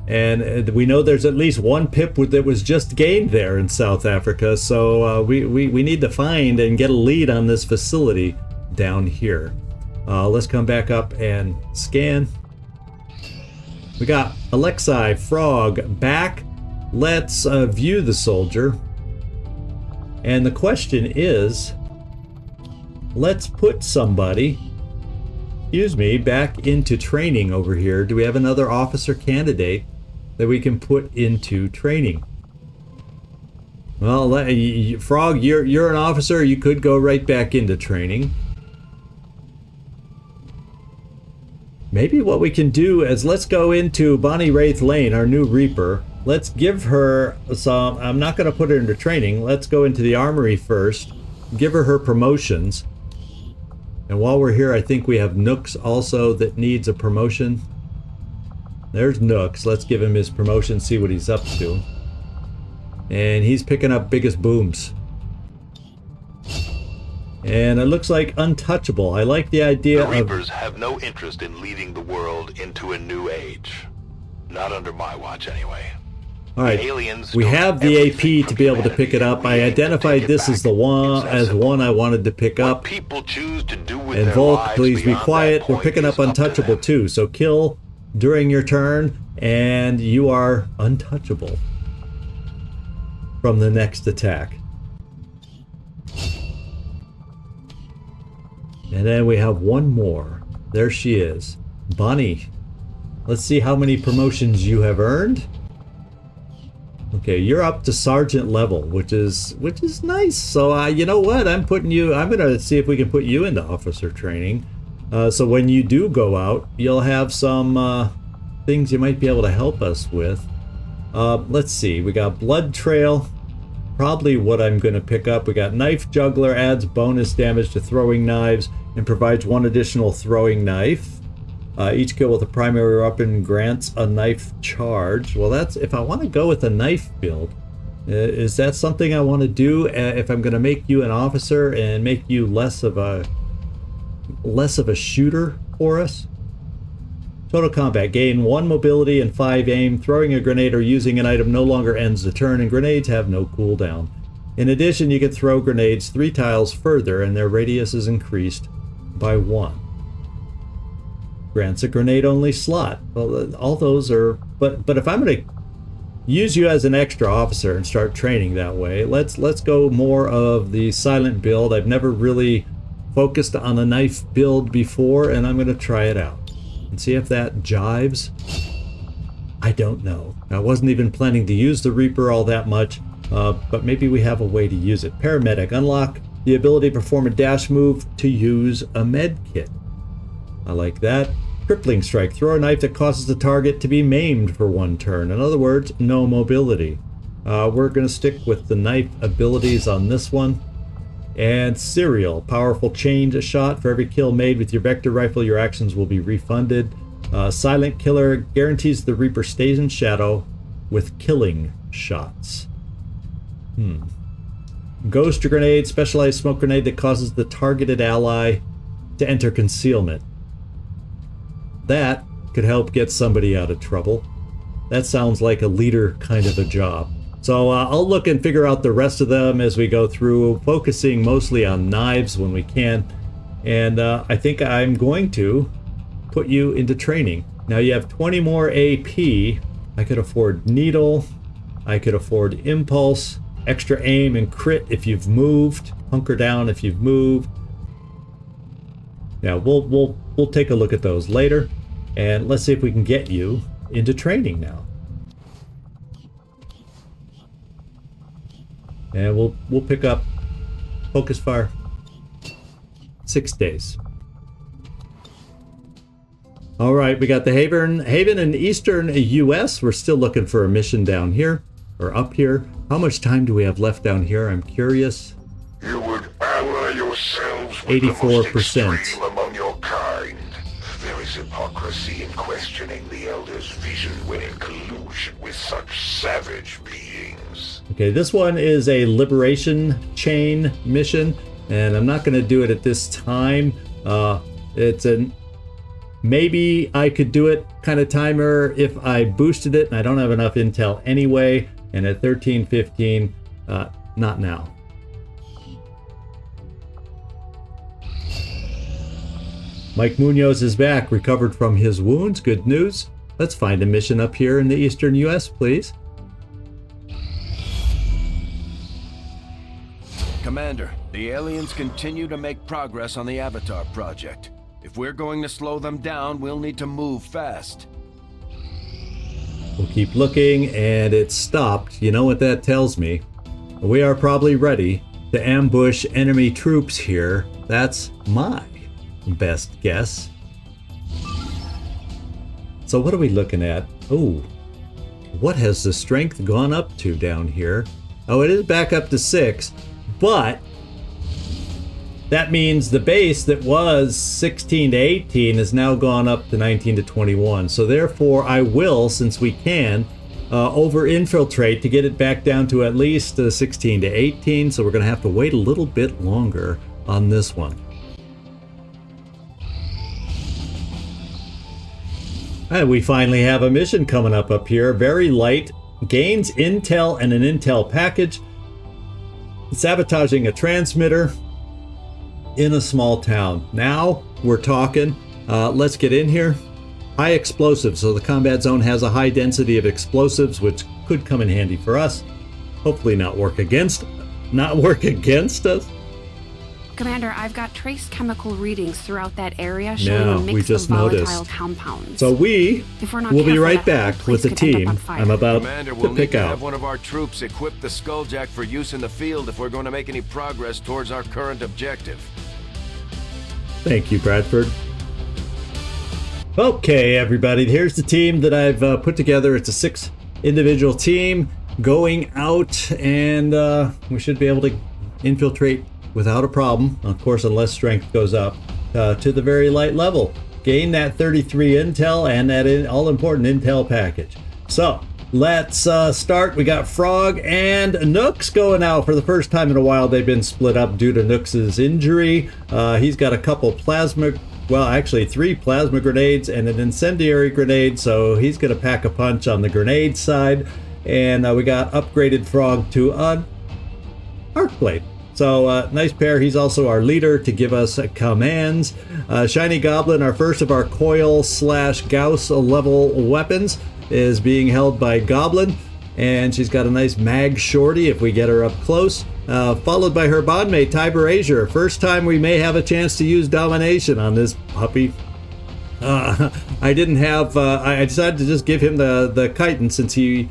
And we know there's at least one pip that was just gained there in South Africa, so we need to find and get a lead on this facility down here. Let's come back up and scan. We got Alexei Frog back. Let's view the soldier. And the question is, let's put somebody, excuse me, back into training over here. Do we have another officer candidate that we can put into training? Well, Frog, you're an officer. You could go right back into training. Maybe what we can do is let's go into Bonnie Wraith Lane, our new Reaper. Let's give her some, I'm not going to put her into training. Let's go into the armory first, give her promotions. And while we're here, I think we have Nooks also that needs a promotion. There's Nooks. Let's give him his promotion, see what he's up to. And he's picking up biggest booms. And it looks like untouchable. I like the idea of... The Reapers have no interest in leading the world into a new age. Not under my watch, anyway. Alright, we have the AP to be able to pick it up. I identified this as the one I wanted to pick up. And Volk, please be quiet. We're picking up untouchable too. So kill during your turn, and you are untouchable from the next attack. And then we have one more. There she is. Bonnie. Let's see how many promotions you have earned. Okay, you're up to sergeant level, which is nice. So you know what? I'm gonna see if we can put you into officer training. So when you do go out, you'll have some things you might be able to help us with. Let's see. We got Blood Trail. Probably what I'm going to pick up. We got Knife Juggler, adds bonus damage to throwing knives and provides one additional throwing knife. Each kill with a primary weapon grants a knife charge. Well, that's if I want to go with a knife build. Is that something I want to do if I'm going to make you an officer and make you less of a shooter for us? Total combat. Gain 1 mobility and 5 aim. Throwing a grenade or using an item no longer ends the turn, and grenades have no cooldown. In addition, you can throw grenades 3 tiles further, and their radius is increased by 1. Grants a grenade-only slot. Well, all those are... But if I'm going to use you as an extra officer and start training that way, let's go more of the silent build. I've never really focused on a knife build before, and I'm going to try it out and see if that jives. I don't know. I wasn't even planning to use the Reaper all that much, but maybe we have a way to use it. Paramedic. Unlock the ability to perform a dash move to use a med kit. I like that. Crippling Strike. Throw a knife that causes the target to be maimed for 1 turn. In other words, no mobility. We're going to stick with the knife abilities on this one. And Serial. Powerful chained shot. For every kill made with your vector rifle, your actions will be refunded. Silent Killer guarantees the Reaper stays in shadow with killing shots. Ghost grenade, specialized smoke grenade that causes the targeted ally to enter concealment. That could help get somebody out of trouble. That sounds like a leader kind of a job. So I'll look and figure out the rest of them as we go through, focusing mostly on knives when we can. And I think I'm going to put you into training. Now you have 20 more AP. I could afford needle. I could afford impulse, extra aim and crit if you've moved, hunker down if you've moved. Now we'll take a look at those later, and let's see if we can get you into training now. And we'll pick up focus fire. 6 days. All right, we got the Haven in eastern US. We're still looking for a mission down here or up here. How much time do we have left down here? I'm curious. You would ally yourselves with 84%. the most extreme among your kind. There is hypocrisy in questioning the Elder's vision when in collusion with such savage beings. Okay, this one is a liberation chain mission, and I'm not going to do it at this time. It's an maybe I could do it kind of timer if I boosted it, and I don't have enough intel anyway. And at 13:15, not now. Mike Munoz is back, recovered from his wounds. Good news. Let's find a mission up here in the eastern US, please. Commander, the aliens continue to make progress on the Avatar project. If we're going to slow them down, we'll need to move fast. We'll keep looking, and it's stopped. You know what that tells me? We are probably ready to ambush enemy troops here. That's my best guess. So what are we looking at? Oh, what has the strength gone up to down here? Oh, it is back up to 6, but that means the base that was 16 to 18 has now gone up to 19 to 21. So therefore, I will, since we can, over-infiltrate to get it back down to at least 16 to 18. So we're going to have to wait a little bit longer on this one. And we finally have a mission coming up here. Very light. Gains intel and an intel package. Sabotaging a transmitter in a small town. Now we're talking. Let's get in here. High explosives. So the combat zone has a high density of explosives, which could come in handy for us. Hopefully not work against us. Commander, I've got trace chemical readings throughout that area showing a mix just of volatile noticed. compounds. So we'll be right back with the team I'm about Commander, to we'll need pick to out. have one of our troops equip the Skulljack for use in the field if we're going to make any progress towards our current objective. Thank you, Bradford. Okay, everybody, here's the team that I've put together. It's a 6 individual team going out, and we should be able to infiltrate without a problem, of course, unless strength goes up to the very light level. Gain that 33 intel and that all-important intel package. So let's start. We got Frog and Nooks going out for the first time in a while. They've been split up due to Nooks' injury. He's got a couple actually 3 plasma grenades and an incendiary grenade, so he's going to pack a punch on the grenade side. And we got upgraded Frog to an arc blade. So nice pair. He's also our leader to give us commands. Shiny Goblin, our first of our coil/Gauss level weapons, is being held by Goblin, and she's got a nice mag shorty if we get her up close. Followed by her bondmate Tiber Azure. First time we may have a chance to use domination on this puppy. I decided to just give him the chitin since he,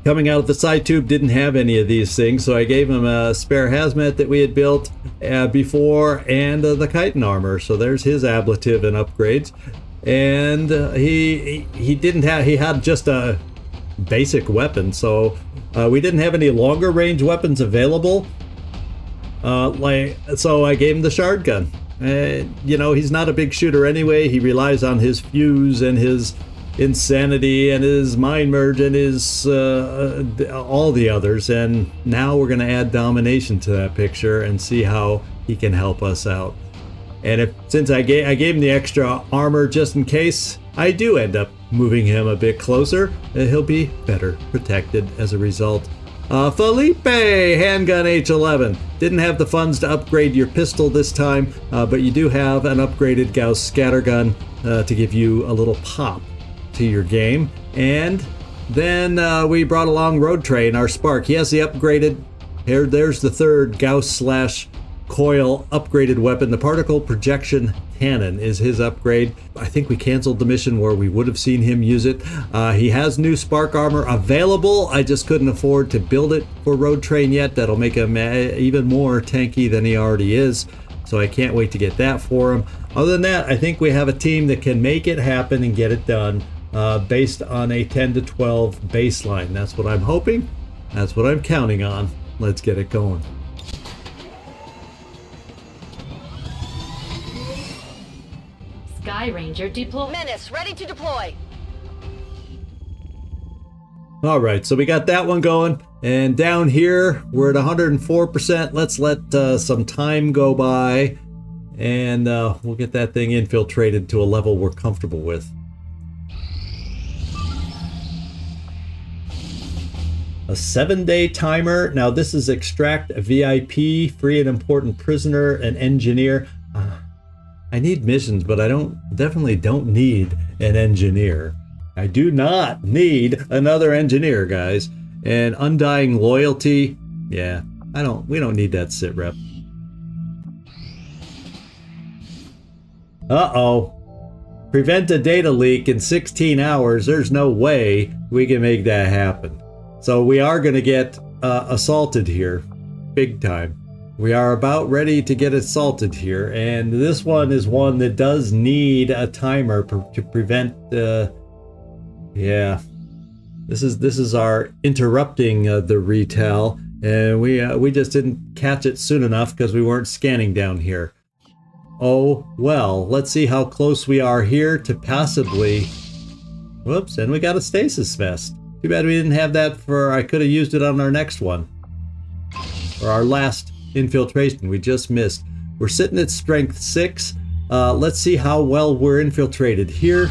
coming out of the side tube, didn't have any of these things, so I gave him a spare hazmat that we had built before and the chitin armor. So there's his ablative and upgrades. And he had just a basic weapon, so we didn't have any longer range weapons available. So I gave him the shard gun. You know, he's not a big shooter anyway. He relies on his fuse and his insanity and his mind merge and his all the others. And now we're going to add domination to that picture and see how he can help us out. And since I gave him the extra armor just in case I do end up moving him a bit closer, he'll be better protected as a result. Felipe, handgun H11. Didn't have the funds to upgrade your pistol this time, but you do have an upgraded Gauss scattergun to give you a little pop to your game. And then we brought along Road Train, our Spark. He has the upgraded, there's the third Gauss / coil upgraded weapon. The particle projection cannon is his upgrade. I think we canceled the mission where we would have seen him use it. He has new spark armor available. I just couldn't afford to build it for Road Train yet. That'll make him even more tanky than he already is. So I can't wait to get that for him. Other than that, I think we have a team that can make it happen and get it done based on a 10 to 12 baseline. That's what I'm hoping. That's what I'm counting on. Let's get it going. Sky Ranger deploy. Menace, ready to deploy. All right, so we got that one going. And down here, we're at 104%. Let's let some time go by. And we'll get that thing infiltrated to a level we're comfortable with. A 7-day timer. Now this is extract a VIP, free an important prisoner, an engineer. I need missions, but I definitely don't need an engineer. I do not need another engineer, guys. And undying loyalty, yeah, we don't need that sit rep. Uh-oh. Prevent a data leak in 16 hours. There's no way we can make that happen. So we are going to get assaulted here, big time. We are about ready to get assaulted here, and this one is one that does need a timer to prevent. Yeah, this is our interrupting the retell, and we just didn't catch it soon enough because we weren't scanning down here. Oh well, let's see how close we are here to possibly. Whoops, and we got a stasis vest. Too bad we didn't have that for. I could have used it on our next one, or our last infiltration. We just missed. We're sitting at strength 6. Let's see how well we're infiltrated here.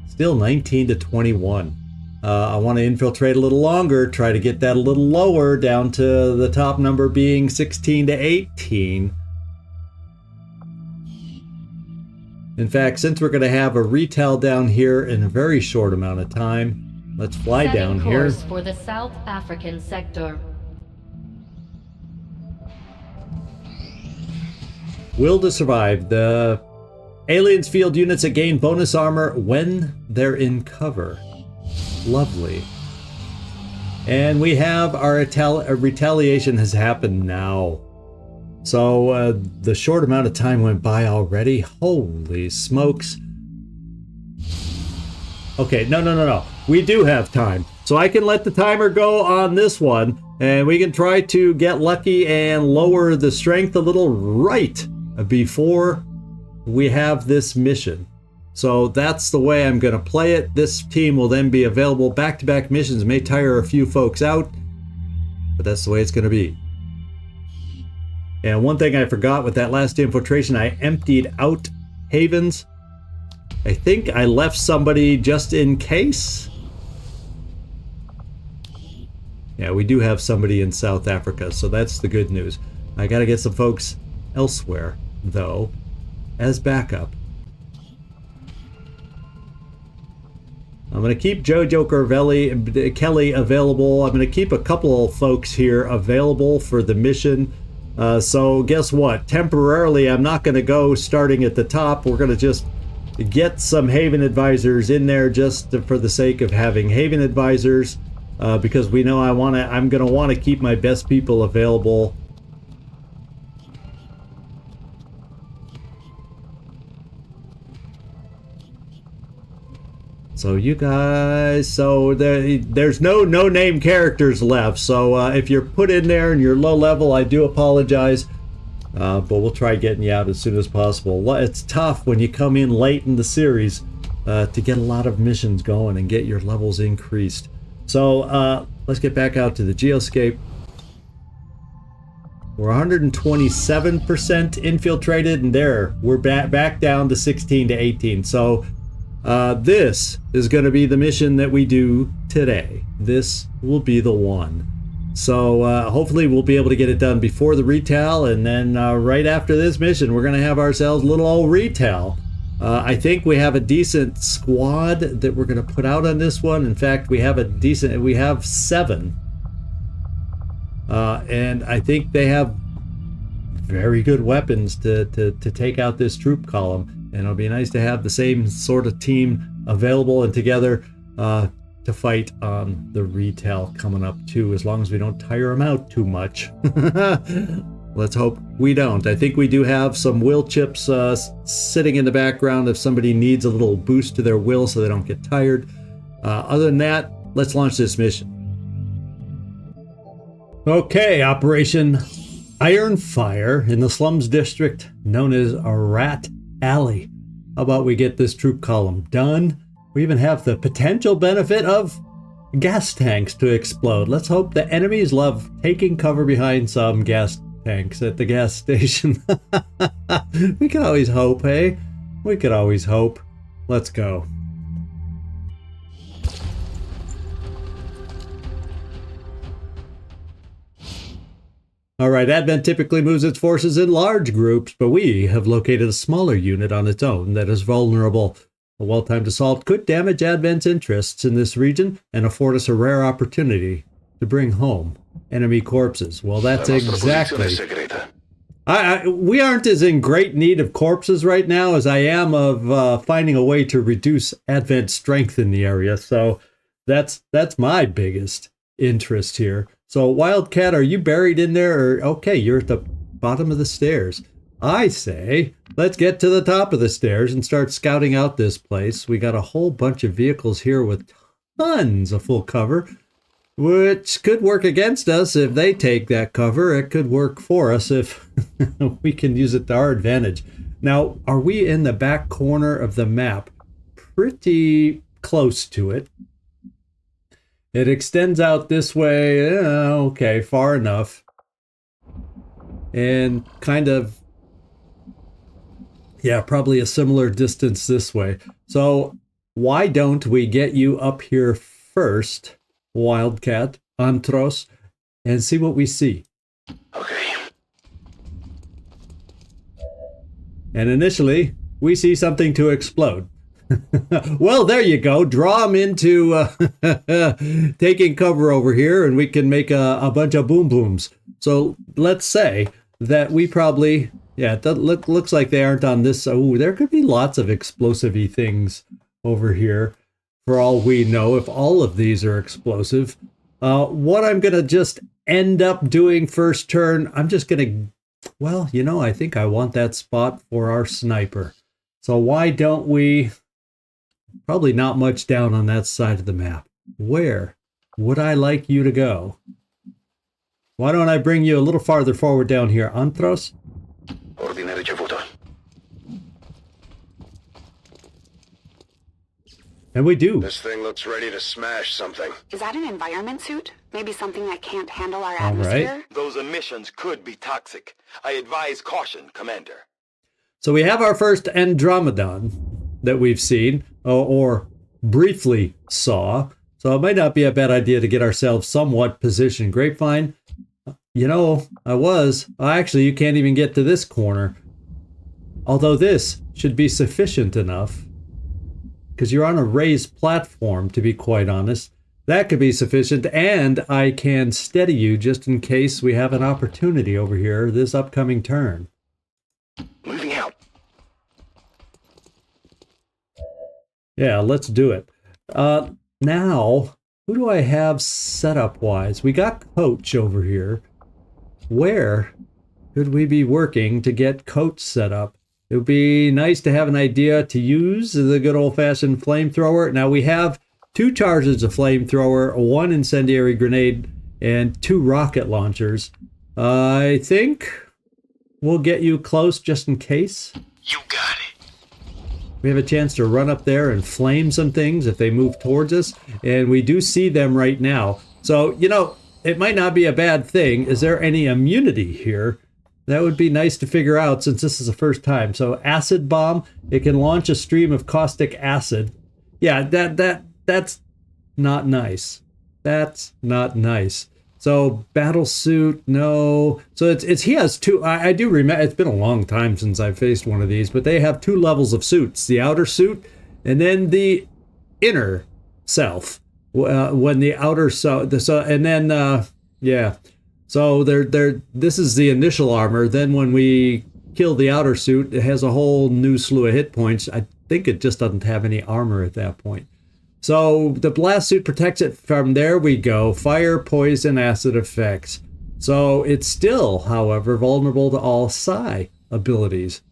Still 19 to 21. I want to infiltrate a little longer, try to get that a little lower, down to the top number being 16 to 18. In fact, since we're going to have a retell down here in a very short amount of time, let's fly down here. Setting course for the South African sector. Will to survive. The aliens field units that gain bonus armor when they're in cover. Lovely. And we have our retaliation has happened now. So the short amount of time went by already. Holy smokes. Okay, no. We do have time. So I can let the timer go on this one, and we can try to get lucky and lower the strength a little right before we have this mission. So that's the way I'm going to play it. This team will then be available. Back-to-back missions may tire a few folks out, but that's the way it's going to be. And one thing I forgot with that last infiltration, I emptied out havens. I think I left somebody just in case. Yeah, we do have somebody in South Africa, so that's the good news. I got to get some folks elsewhere, though, as backup. I'm going to keep Jojo Kelly available. I'm going to keep a couple of folks here available for the mission. So guess what? Temporarily, I'm not going to go starting at the top. We're going to just get some Haven advisors in there just for the sake of having Haven advisors, because we know I'm going to want to keep my best people available. So you guys, there's no name characters left. So if you're put in there and you're low level, I do apologize. But we'll try getting you out as soon as possible. It's tough when you come in late in the series to get a lot of missions going and get your levels increased. So let's get back out to the geoscape. We're 127% infiltrated, and there we're back down to 16 to 18. So this is going to be the mission that we do today. This will be the one. So hopefully we'll be able to get it done before the retail, and then right after this mission we're going to have ourselves a little old retail. I think we have a decent squad that we're going to put out on this one. In fact, we have 7. And I think they have very good weapons to take out this troop column. And it'll be nice to have the same sort of team available and together to fight on the retail coming up too, as long as we don't tire them out too much. Let's hope we don't. I think we do have some will chips sitting in the background if somebody needs a little boost to their will so they don't get tired. Other than that, let's launch this mission. Okay, Operation Iron Fire in the slums district known as Rat Alley. How about we get this troop column done? We even have the potential benefit of gas tanks to explode. Let's hope the enemies love taking cover behind some gas tanks at the gas station. We can always hope, hey? We could always hope. Let's go. All right, Advent typically moves its forces in large groups, but we have located a smaller unit on its own that is vulnerable. A well-timed assault could damage Advent's interests in this region and afford us a rare opportunity to bring home enemy corpses. Well, that's exactly... we aren't as in great need of corpses right now as I am of finding a way to reduce Advent's strength in the area, so that's my biggest interest here. So, Wildcat, are you buried in there? Or, okay, you're at the bottom of the stairs. I say, let's get to the top of the stairs and start scouting out this place. We got a whole bunch of vehicles here with tons of full cover, which could work against us if they take that cover. It could work for us if we can use it to our advantage. Now, are we in the back corner of the map? Pretty close to it. It extends out this way. Okay, far enough. And kind of, yeah, probably a similar distance this way. So why don't we get you up here first, Wildcat, Antros, and see what we see. Okay. And initially, we see something to explode. Well, there you go. Draw them into taking cover over here, and we can make a bunch of boom booms. So let's say that we probably, yeah, it looks like they aren't on this. Oh, there could be lots of explosive-y things over here, for all we know, if all of these are explosive. What I'm going to just end up doing first turn, I'm just going to, well, you know, I think I want that spot for our sniper. So why don't we... Probably not much down on that side of the map. Where would I like you to go? Why don't I bring you a little farther forward down here, Antros? Ordinary Javuta. And we do. This thing looks ready to smash something. Is that an environment suit? Maybe something that can't handle our All atmosphere? right. Those emissions could be toxic. I advise caution, Commander. So we have our first Andromedon that we've seen, or briefly saw. So it might not be a bad idea to get ourselves somewhat positioned. Grapevine, you know, actually, you can't even get to this corner. Although this should be sufficient enough, because you're on a raised platform, to be quite honest. That could be sufficient, and I can steady you just in case we have an opportunity over here this upcoming turn. Moving out. Yeah, let's do it. Now, who do I have setup-wise? We got Coach over here. Where could we be working to get Coach set up? It would be nice to have an idea to use the good old-fashioned flamethrower. Now, we have 2 charges of flamethrower, 1 incendiary grenade, and 2 rocket launchers. I think we'll get you close just in case. You got it. We have a chance to run up there and flame some things if they move towards us. And we do see them right now. So, you know, it might not be a bad thing. Is there any immunity here? That would be nice to figure out since this is the first time. So acid bomb, it can launch a stream of caustic acid. Yeah, that's not nice. That's not nice. So battle suit, no. So it's he has two. I do remember. It's been a long time since I faced one of these, but they have two levels of suits: the outer suit and then the inner self. When the outer and then yeah. So this is the initial armor. Then when we kill the outer suit, it has a whole new slew of hit points. I think it just doesn't have any armor at that point. So the blast suit protects it from, there we go, fire, poison, acid effects. So it's still, however, vulnerable to all psi abilities.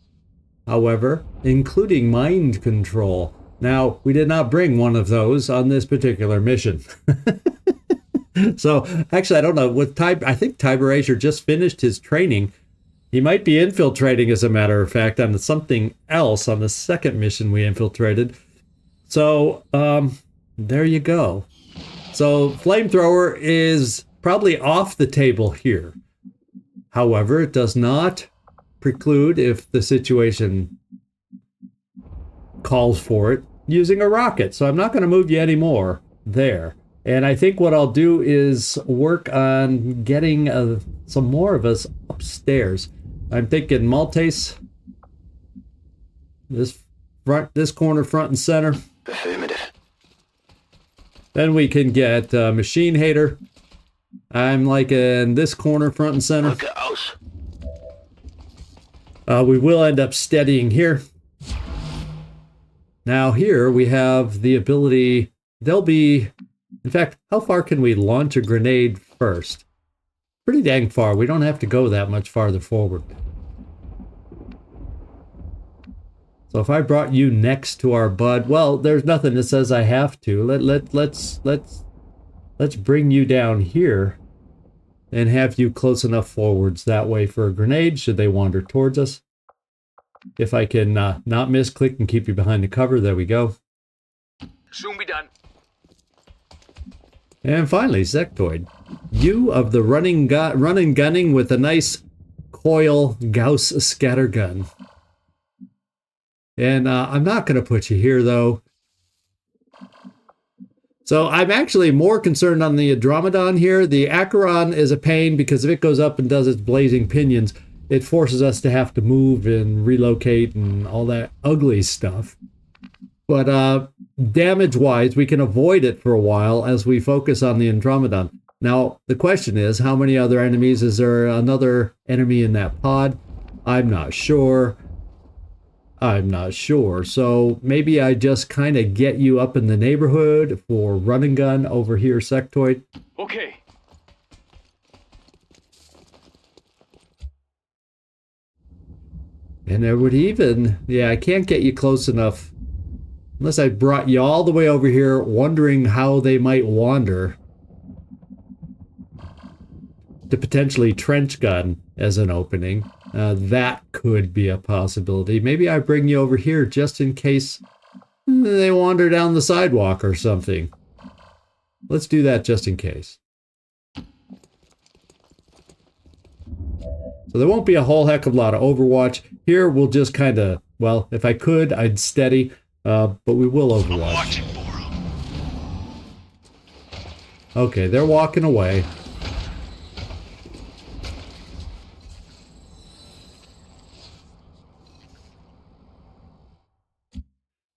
However, including mind control. Now, we did not bring one of those on this particular mission. So, actually, I don't know. I think Tiber Azure just finished his training. He might be infiltrating, as a matter of fact, on something else on the second mission we infiltrated. So, there you go. So, flamethrower is probably off the table here. However, it does not preclude, if the situation calls for it, using a rocket. So I'm not going to move you anymore there. And I think what I'll do is work on getting some more of us upstairs. I'm thinking Maltese. This corner, front and center. Affirmative. Then we can get Machine Hater. I'm like in this corner, front and center. Kaos. We will end up steadying here. Now here we have the ability, in fact, how far can we launch a grenade first? Pretty dang far. We don't have to go that much farther forward. So if I brought you next to our bud, well, there's nothing that says I have to. Let's bring you down here and have you close enough forwards that way for a grenade should they wander towards us. If I can not misclick and keep you behind the cover, there we go. Soon be done. And finally, Sectoid. You of the run and gunning with a nice coil Gauss scatter gun. And I'm not going to put you here, though. So I'm actually more concerned on the Andromedon here. The Acheron is a pain because if it goes up and does its blazing pinions, it forces us to have to move and relocate and all that ugly stuff. But damage-wise, we can avoid it for a while as we focus on the Andromedon. Now, the question is, how many other enemies? Is there another enemy in that pod? I'm not sure. So maybe I just kind of get you up in the neighborhood for run and gun over here, Sectoid. Okay. And there would even, yeah, I can't get you close enough unless I brought you all the way over here wondering how they might wander to potentially trench gun as an opening. That could be a possibility. Maybe I bring you over here just in case they wander down the sidewalk or something. Let's do that just in case. So there won't be a whole heck of a lot of Overwatch. Here we'll just kind of, well, if I could, I'd steady, but we will Overwatch. I'm watching for 'em. Okay, they're walking away.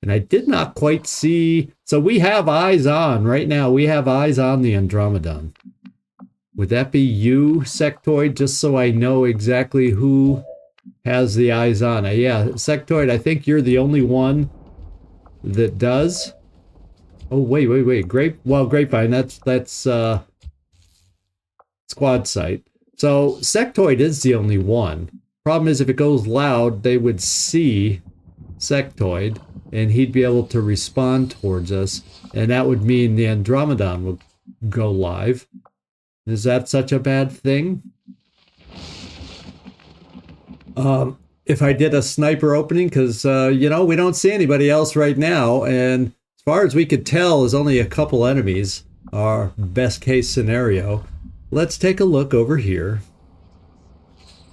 And I did not quite see, so we have eyes on, right now we have eyes on the Andromedon. Would that be you, Sectoid, just so I know exactly who has the eyes on? Yeah, Sectoid, I think you're the only one that does. Oh, wait. Grapevine, that's squad site. So Sectoid is the only one. Problem is, if it goes loud, they would see Sectoid, and he'd be able to respond towards us, and that would mean the Andromedon would go live. Is that such a bad thing? if I did a sniper opening, because, you know, we don't see anybody else right now. And as far as we could tell, there's only a couple enemies, our best case scenario. Let's take a look over here.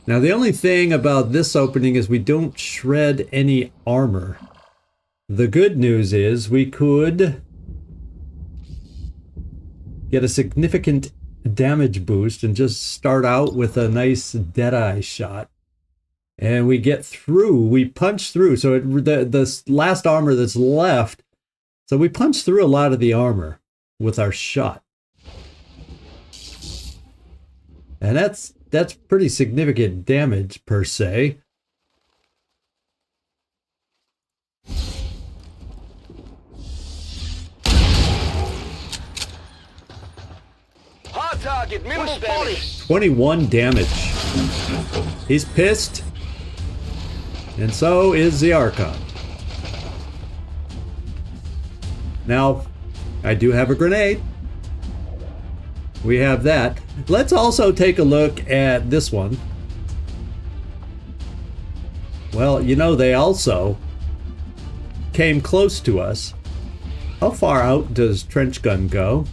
Now, the only thing about this opening is we don't shred any armor. The good news is we could get a significant damage boost and just start out with a nice Deadeye shot. And we get through, we punch through. So the last armor that's left, so we punch through a lot of the armor with our shot. And that's pretty significant damage per se. Hard target, minimal damage. 21 damage. He's pissed. And so is the Archon. Now, I do have a grenade. We have that. Let's also take a look at this one. Well, you know, they also came close to us. How far out does trench gun go?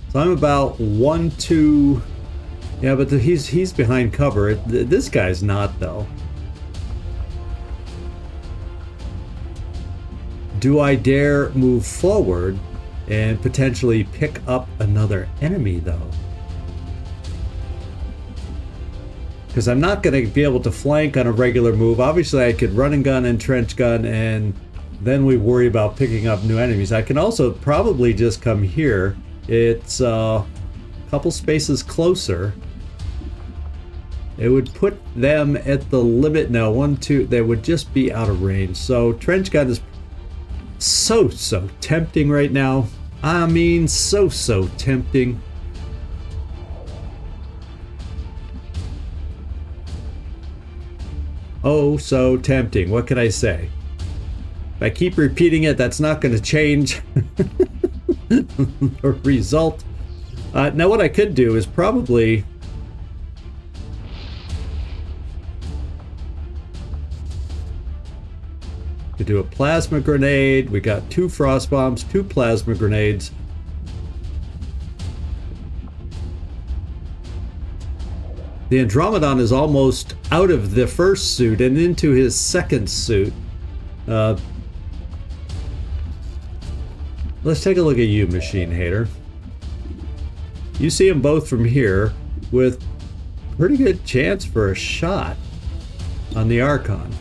So I'm about 1, 2... Yeah, but he's behind cover. This guy's not, though. Do I dare move forward and potentially pick up another enemy, though? Because I'm not going to be able to flank on a regular move. Obviously, I could run and gun and trench gun, and then we worry about picking up new enemies. I can also probably just come here. It's a couple spaces closer. It would put them at the limit. No, 1, 2, they would just be out of range. So trench gun is so tempting right now. I mean, so tempting. Oh, so tempting. What can I say? If I keep repeating it, that's not going to change the result. Now, what I could do is probably... to do a plasma grenade. We got 2 frost bombs, 2 plasma grenades. The Andromedon is almost out of the first suit and into his second suit. Let's take a look at you, Machine Hater. You see them both from here with pretty good chance for a shot on the Archon.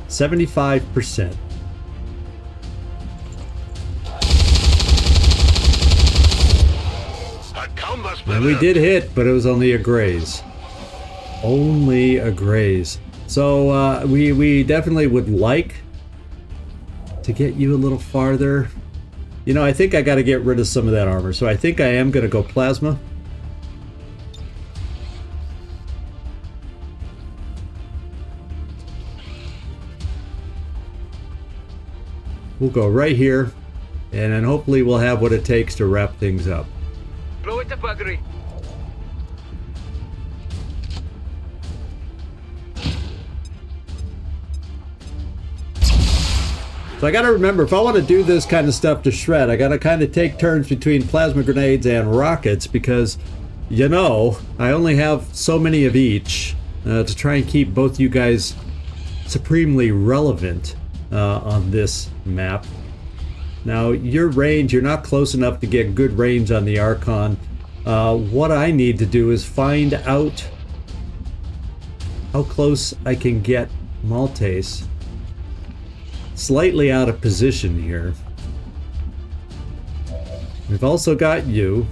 %75%. And we did hit, but it was only a graze. Only a graze. So we definitely would like to get you a little farther. You know, I think I got to get rid of some of that armor. So I think I am going to go plasma. We'll go right here, and then hopefully we'll have what it takes to wrap things up. Blow it to buggery. So I gotta remember, if I want to do this kind of stuff to shred, I gotta kind of take turns between plasma grenades and rockets, because, you know, I only have so many of each to try and keep both you guys supremely relevant on this map. Now, your range, you're not close enough to get good range on the Archon. What I need to do is find out how close I can get Maltese. Slightly out of position here. We've also got you.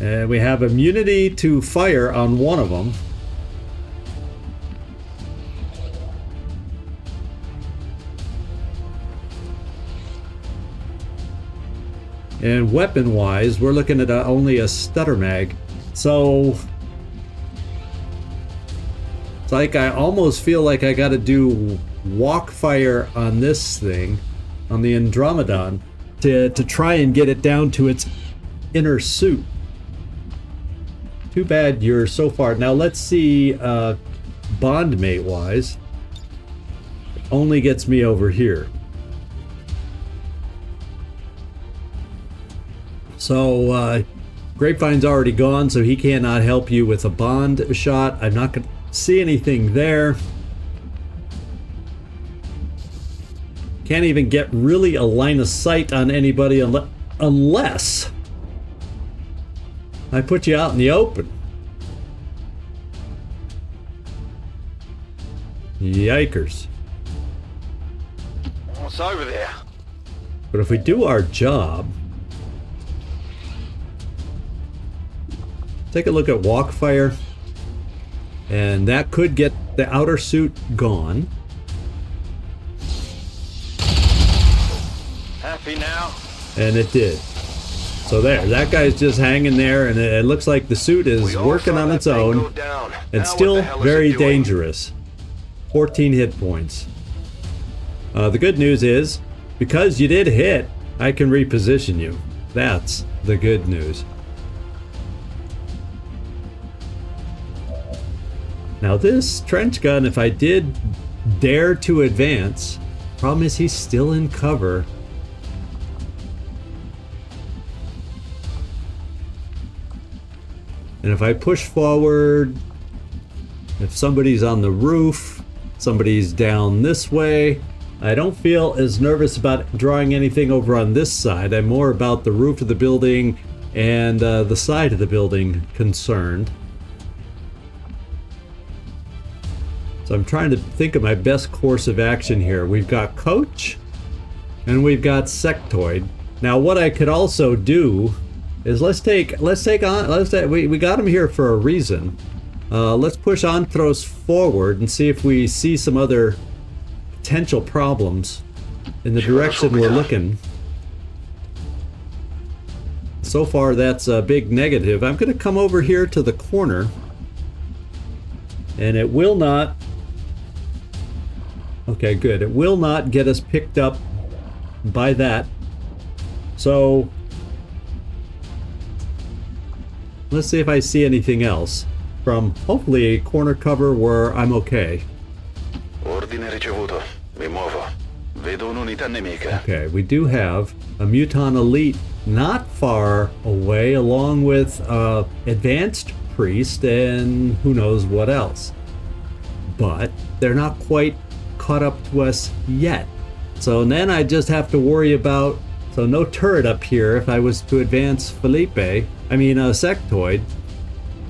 And we have immunity to fire on one of them. And weapon-wise, we're looking at only a stutter mag. So it's like I almost feel like I got to do walk fire on this thing, on the Andromedon. to try and get it down to its inner suit. Too bad you're so far. Now let's see, bondmate wise. Only gets me over here. So Grapevine's already gone, so he cannot help you with a bond shot. I'm not gonna see anything there. Can't even get really a line of sight on anybody unless I put you out in the open. Yikers. What's over there? But if we do our job, take a look at Walkfire, and that could get the outer suit gone. Happy now? And it did. So there, that guy's just hanging there, and it looks like the suit is working on its own, and still very dangerous. 14 hit points. The good news is, because you did hit, I can reposition you. That's the good news. Now this trench gun, if I did dare to advance, problem is he's still in cover. And if I push forward, if somebody's on the roof, somebody's down this way, I don't feel as nervous about drawing anything over on this side. I'm more about the roof of the building and the side of the building concerned. So I'm trying to think of my best course of action here. We've got Coach and we've got Sectoid. Now what I could also do is we got him here for a reason. Let's push Anthros forward and see if we see some other potential problems in the direction we're looking. So far that's a big negative. I'm going to come over here to the corner, and it will not. Okay, good. It will not get us picked up by that. So let's see if I see anything else from hopefully a corner cover where I'm okay. Okay, we do have a Muton Elite not far away, along with Advanced Priest and who knows what else. But they're not quite caught up to us yet. So then I just have to worry about, so no turret up here if I was to advance Sectoid.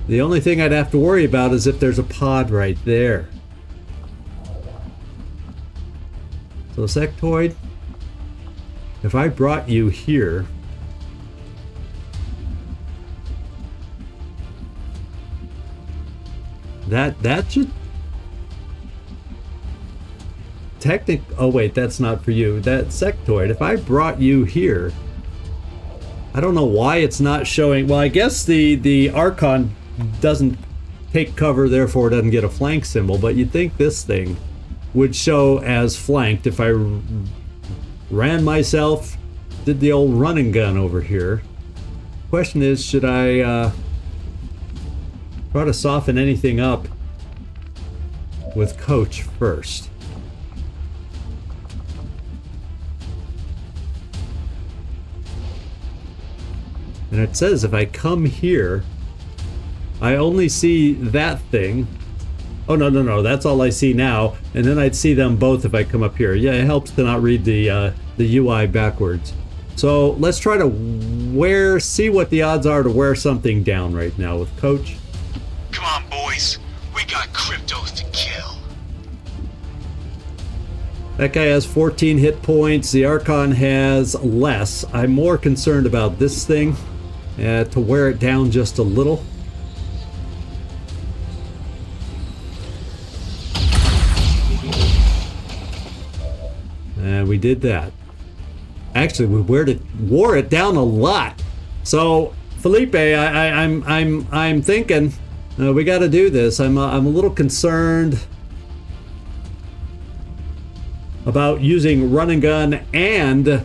The only thing I'd have to worry about is if there's a pod right there. So Sectoid, if I brought you here, that should oh wait, that's not for you. That Sectoid, if I brought you here, I don't know why it's not showing. Well, I guess the Archon doesn't take cover, therefore it doesn't get a flank symbol, but you'd think this thing would show as flanked if I ran myself, did the old run and gun over here. Question is, should I try to soften anything up with Coach first? And it says if I come here, I only see that thing. Oh, no, that's all I see now. And then I'd see them both if I come up here. Yeah, it helps to not read the UI backwards. So let's try to see what the odds are to wear something down right now with Coach. Come on, boys. We got cryptos to kill. That guy has 14 hit points. The Archon has less. I'm more concerned about this thing. To wear it down just a little. And we did that. Actually, we wore it down a lot. So, Felipe, I'm thinking we got to do this. I'm a little concerned about using run and gun and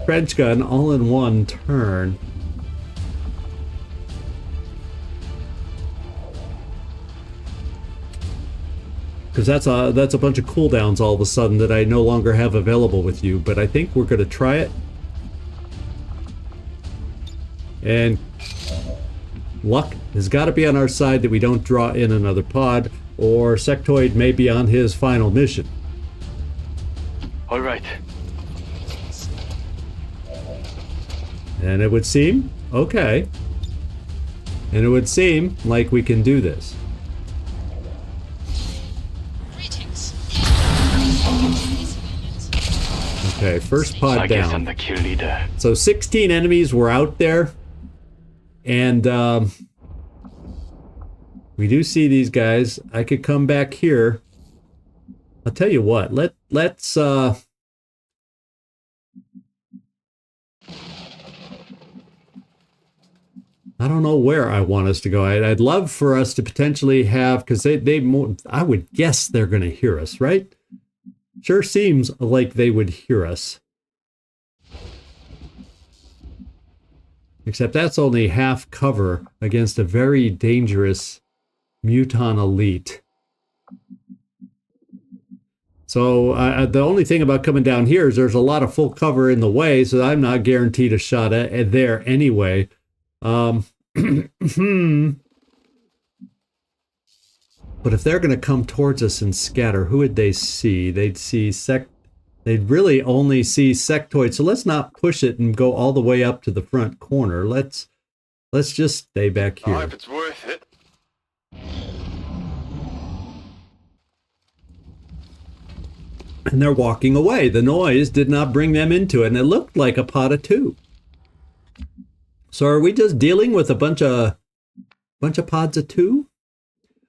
trench gun all in one turn. Because that's a bunch of cooldowns all of a sudden that I no longer have available with you. But I think we're going to try it. And luck has got to be on our side that we don't draw in another pod, or Sectoid may be on his final mission. All right. And it would seem, okay. And it would seem like we can do this. Okay, first pod down. I'm the kill leader. So 16 enemies were out there. And we do see these guys. I could come back here. I'll tell you what, let's I don't know where I want us to go. I'd love for us to potentially have, because I would guess they're going to hear us, right? Sure seems like they would hear us. Except that's only half cover against a very dangerous Muton elite. So the only thing about coming down here is there's a lot of full cover in the way, so I'm not guaranteed a shot at there anyway. But if they're going to come towards us and scatter, who would they see? They'd really only see Sectoid. So let's not push it and go all the way up to the front corner. Let's just stay back here. If it's worth it. And they're walking away. The noise did not bring them into it, and it looked like a pot of two. So are we just dealing with a bunch of pods of two?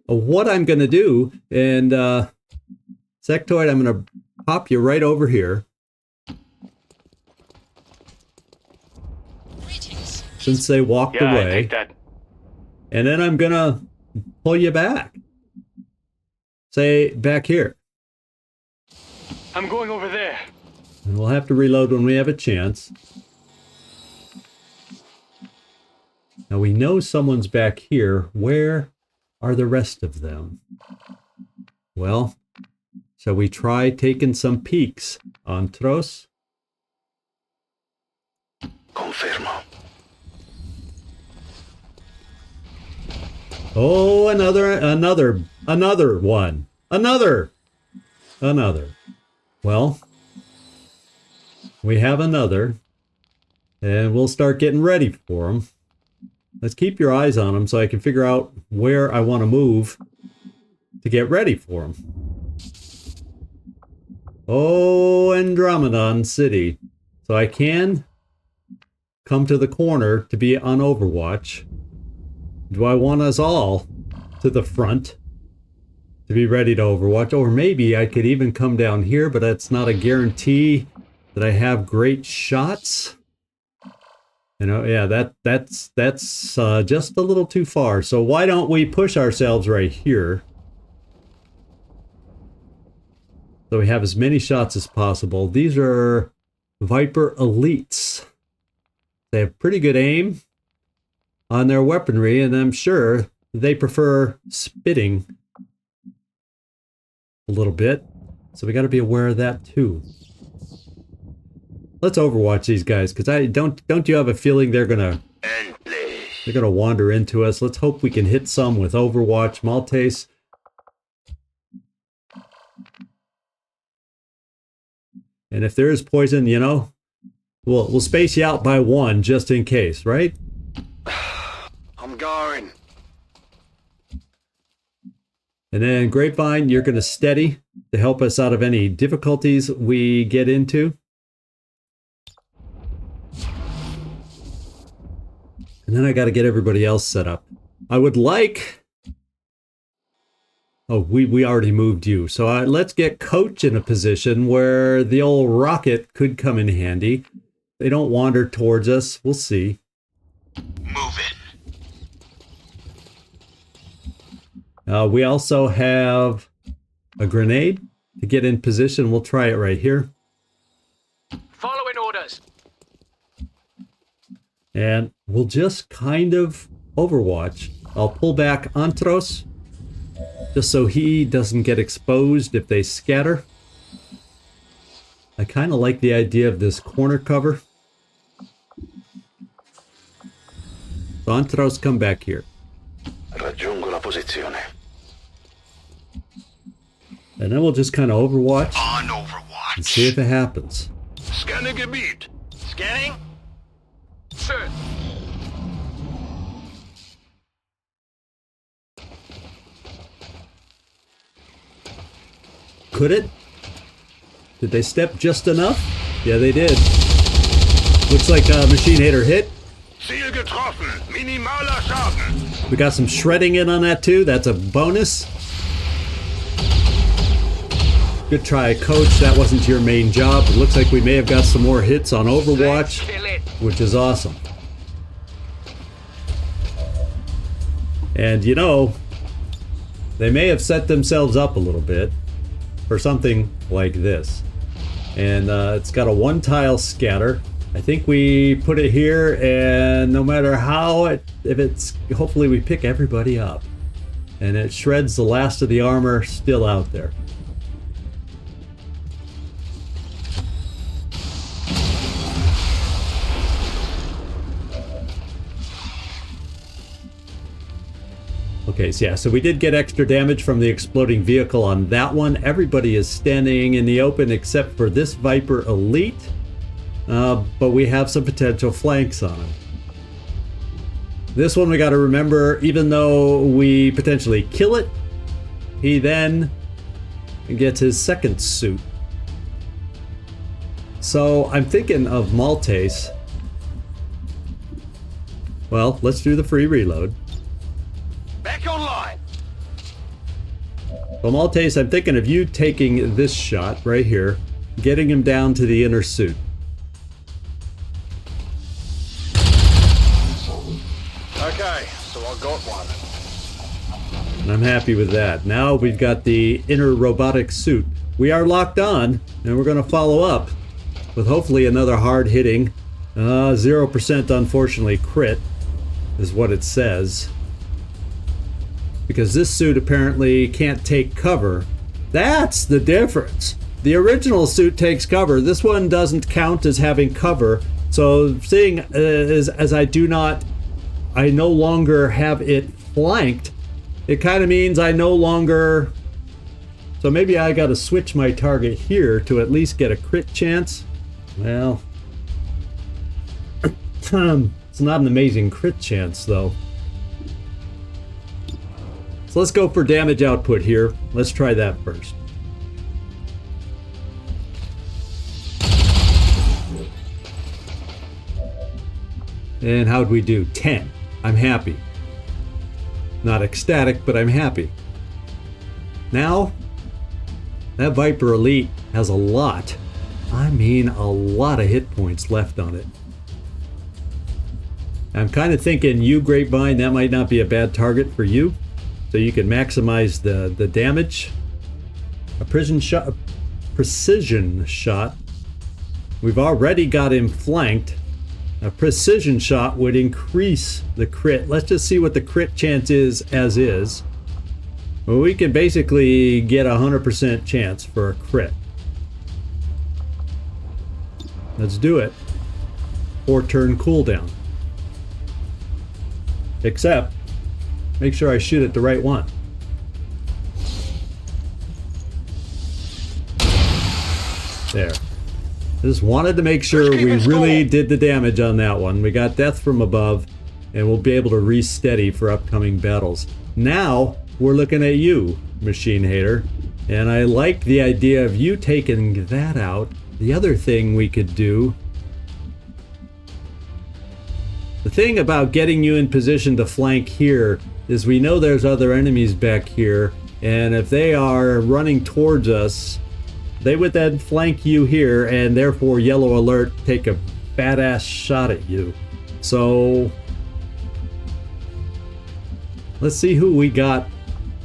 What I'm going to do, and Sectoid, I'm going to pop you right over here. Since they walked away. I take that. And then I'm going to pull you back. Say, back here. I'm going over there. And we'll have to reload when we have a chance. Now we know someone's back here. Where are the rest of them? Well, shall we try taking some peeks? Antros? Confirmo. Oh, another one. Another. Well, we have another. And we'll start getting ready for them. Let's keep your eyes on them so I can figure out where I want to move to get ready for them. Oh, Andromedon City. So I can come to the corner to be on Overwatch. Do I want us all to the front to be ready to Overwatch? Or maybe I could even come down here, but that's not a guarantee that I have great shots. You know, yeah, that's just a little too far. So why don't we push ourselves right here? So we have as many shots as possible. These are Viper Elites. They have pretty good aim on their weaponry, and I'm sure they prefer spitting a little bit. So we got to be aware of that too. Let's Overwatch these guys, because don't you have a feeling they're gonna wander into us? Let's hope we can hit some with Overwatch. Maltese. And if there is poison, you know, we'll space you out by one just in case, right? I'm going. And then Grapevine, you're gonna steady to help us out of any difficulties we get into. And then I got to get everybody else set up. I would like... Oh, we already moved you. So let's get Coach in a position where the old rocket could come in handy. They don't wander towards us. We'll see. Move it. We also have a grenade to get in position. We'll try it right here. Following orders. And we'll just kind of overwatch. I'll pull back Antros, just so he doesn't get exposed if they scatter. I kind of like the idea of this corner cover. So Antros, come back here. Raggiungo la posizione. And then we'll just kind of overwatch. On Overwatch. And see if it happens. Scanning Gebiet. Scanning? Sir. Could it? Did they step just enough? Yeah, they did. Looks like a machine hater hit. Ziel getroffen. Minimaler Schaden. We got some shredding in on that too. That's a bonus. Good try, Coach. That wasn't your main job. It looks like we may have got some more hits on Overwatch, which is awesome. And you know, they may have set themselves up a little bit for something like this. And it's got a one-tile scatter. I think we put it here, and no matter how if it's, hopefully we pick everybody up. And it shreds the last of the armor still out there. Okay, so yeah, so we did get extra damage from the exploding vehicle on that one. Everybody is standing in the open except for this Viper Elite, but we have some potential flanks on him. This one we got to remember, even though we potentially kill it, he then gets his second suit. So I'm thinking of Maltese. Well, let's do the free reload. Back online. So Maltese, I'm thinking of you taking this shot right here, getting him down to the inner suit. Okay, so I got one. And I'm happy with that. Now we've got the inner robotic suit. We are locked on, and we're going to follow up with hopefully another hard-hitting, 0% unfortunately crit is what it says. Because this suit apparently can't take cover. That's the difference. The original suit takes cover. This one doesn't count as having cover. So seeing as I no longer have it flanked, it kind of means I no longer... So maybe I got to switch my target here to at least get a crit chance. Well, it's not an amazing crit chance though. So let's go for damage output here. Let's try that first. And how'd we do? 10. I'm happy. Not ecstatic, but I'm happy. Now, that Viper Elite has a lot, I mean a lot of hit points left on it. I'm kind of thinking you, Grapevine, that might not be a bad target for you. So you can maximize the damage. A precision shot. We've already got him flanked. A precision shot would increase the crit. Let's just see what the crit chance is as is. Well, we can basically get a 100% chance for a crit. Let's do it. 4-turn cooldown. Except, make sure I shoot at the right one. There. I just wanted to make sure we really did the damage on that one. We got death from above, and we'll be able to re-steady for upcoming battles. Now, we're looking at you, Machine Hater, and I like the idea of you taking that out. The other thing we could do... The thing about getting you in position to flank here is we know there's other enemies back here, and if they are running towards us, they would then flank you here, and therefore Yellow Alert take a badass shot at you. So let's see who we got.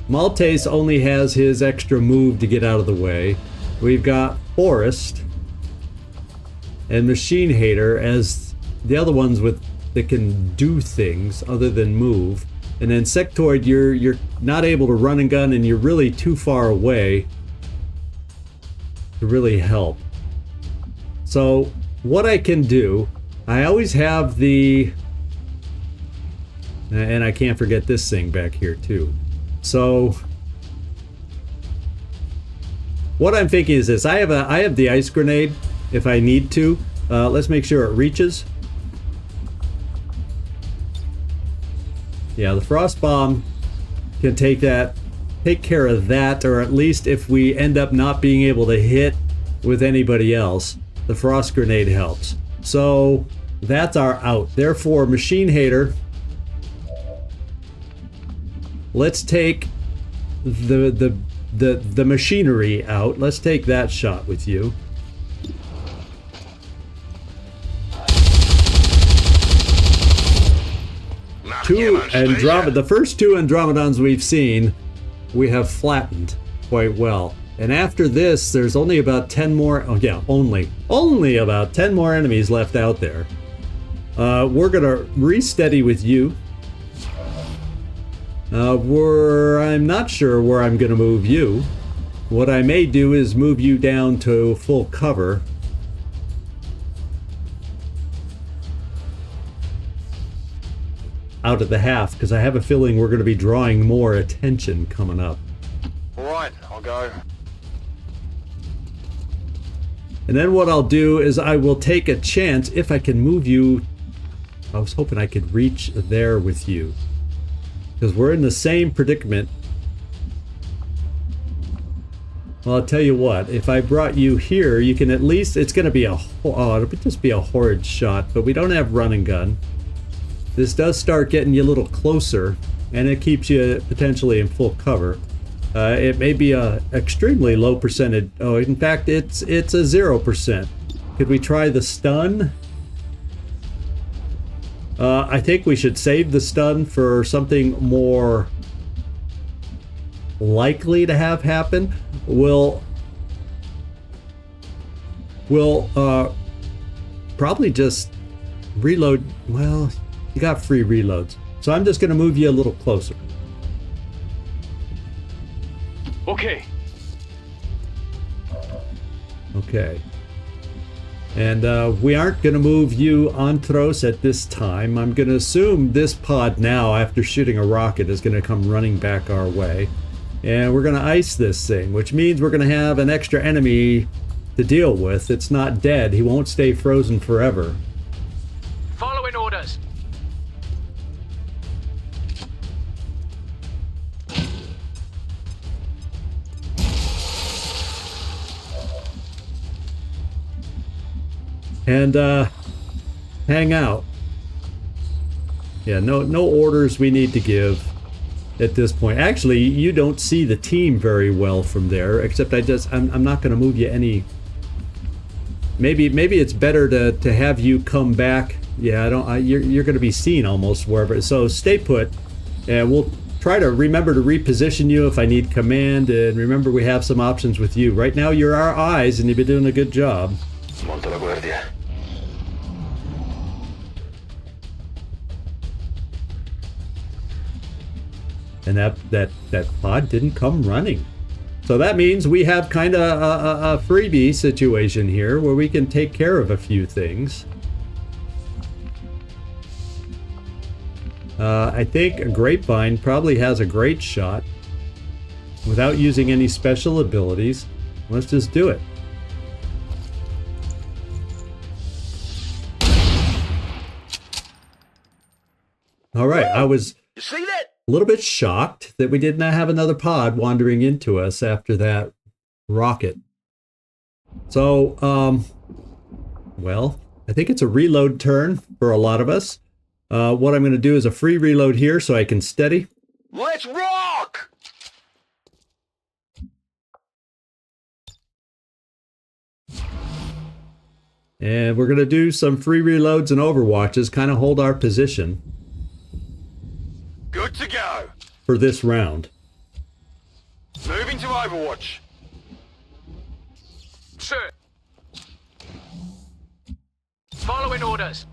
Maltese only has his extra move to get out of the way. We've got Forrest and Machine Hater as the other ones with that can do things other than move. And then Sectoid, you're not able to run and gun, and you're really too far away to really help. So what I can do, I always have the, and I can't forget this thing back here too. So what I'm thinking is this: I have the ice grenade if I need to. Let's make sure it reaches. Yeah, the frost bomb can take care of that, or at least if we end up not being able to hit with anybody else, the frost grenade helps. So that's our out. Therefore, Machine Hater, let's take the machinery out. Let's take that shot with you. The first two Andromedons we've seen, we have flattened quite well. And after this, there's only about 10 more. Oh yeah, only about 10 more enemies left out there. We're gonna re-steady with you. I'm not sure where I'm gonna move you. What I may do is move you down to full cover. Out at the half, because I have a feeling we're going to be drawing more attention coming up. Alright, I'll go. And then what I'll do is I will take a chance if I can move you. I was hoping I could reach there with you, because we're in the same predicament. Well, I'll tell you what, if I brought you here, you can at least, it's going to be it'll just be a horrid shot, but we don't have run and gun. This does start getting you a little closer, and it keeps you potentially in full cover. It may be a extremely low percentage. Oh, in fact, it's a 0%. Could we try the stun? I think we should save the stun for something more likely to have happen. We'll probably just reload. Well, you got free reloads, so I'm just going to move you a little closer. Okay. Okay. And we aren't going to move you Antros at this time. I'm going to assume this pod now, after shooting a rocket, is going to come running back our way. And we're going to ice this thing, which means we're going to have an extra enemy to deal with. It's not dead. He won't stay frozen forever. Following orders. And hang out. Yeah, no orders we need to give at this point. Actually, you don't see the team very well from there, except I'm not going to move you any. Maybe it's better to have you come back. Yeah, you're going to be seen almost wherever. So stay put, and we'll try to remember to reposition you if I need command. And remember, we have some options with you. Right now, you're our eyes, and you've been doing a good job. Monta la guardia. And that pod didn't come running. So that means we have kind of a freebie situation here where we can take care of a few things. I think a Grapevine probably has a great shot without using any special abilities. Let's just do it. All right, I was a little bit shocked that we did not have another pod wandering into us after that rocket. So, well, I think it's a reload turn for a lot of us. What I'm going to do is a free reload here so I can steady. Let's rock! And we're going to do some free reloads and overwatches, kind of hold our position. Good to go. For this round. Moving to Overwatch. Sir. Following orders.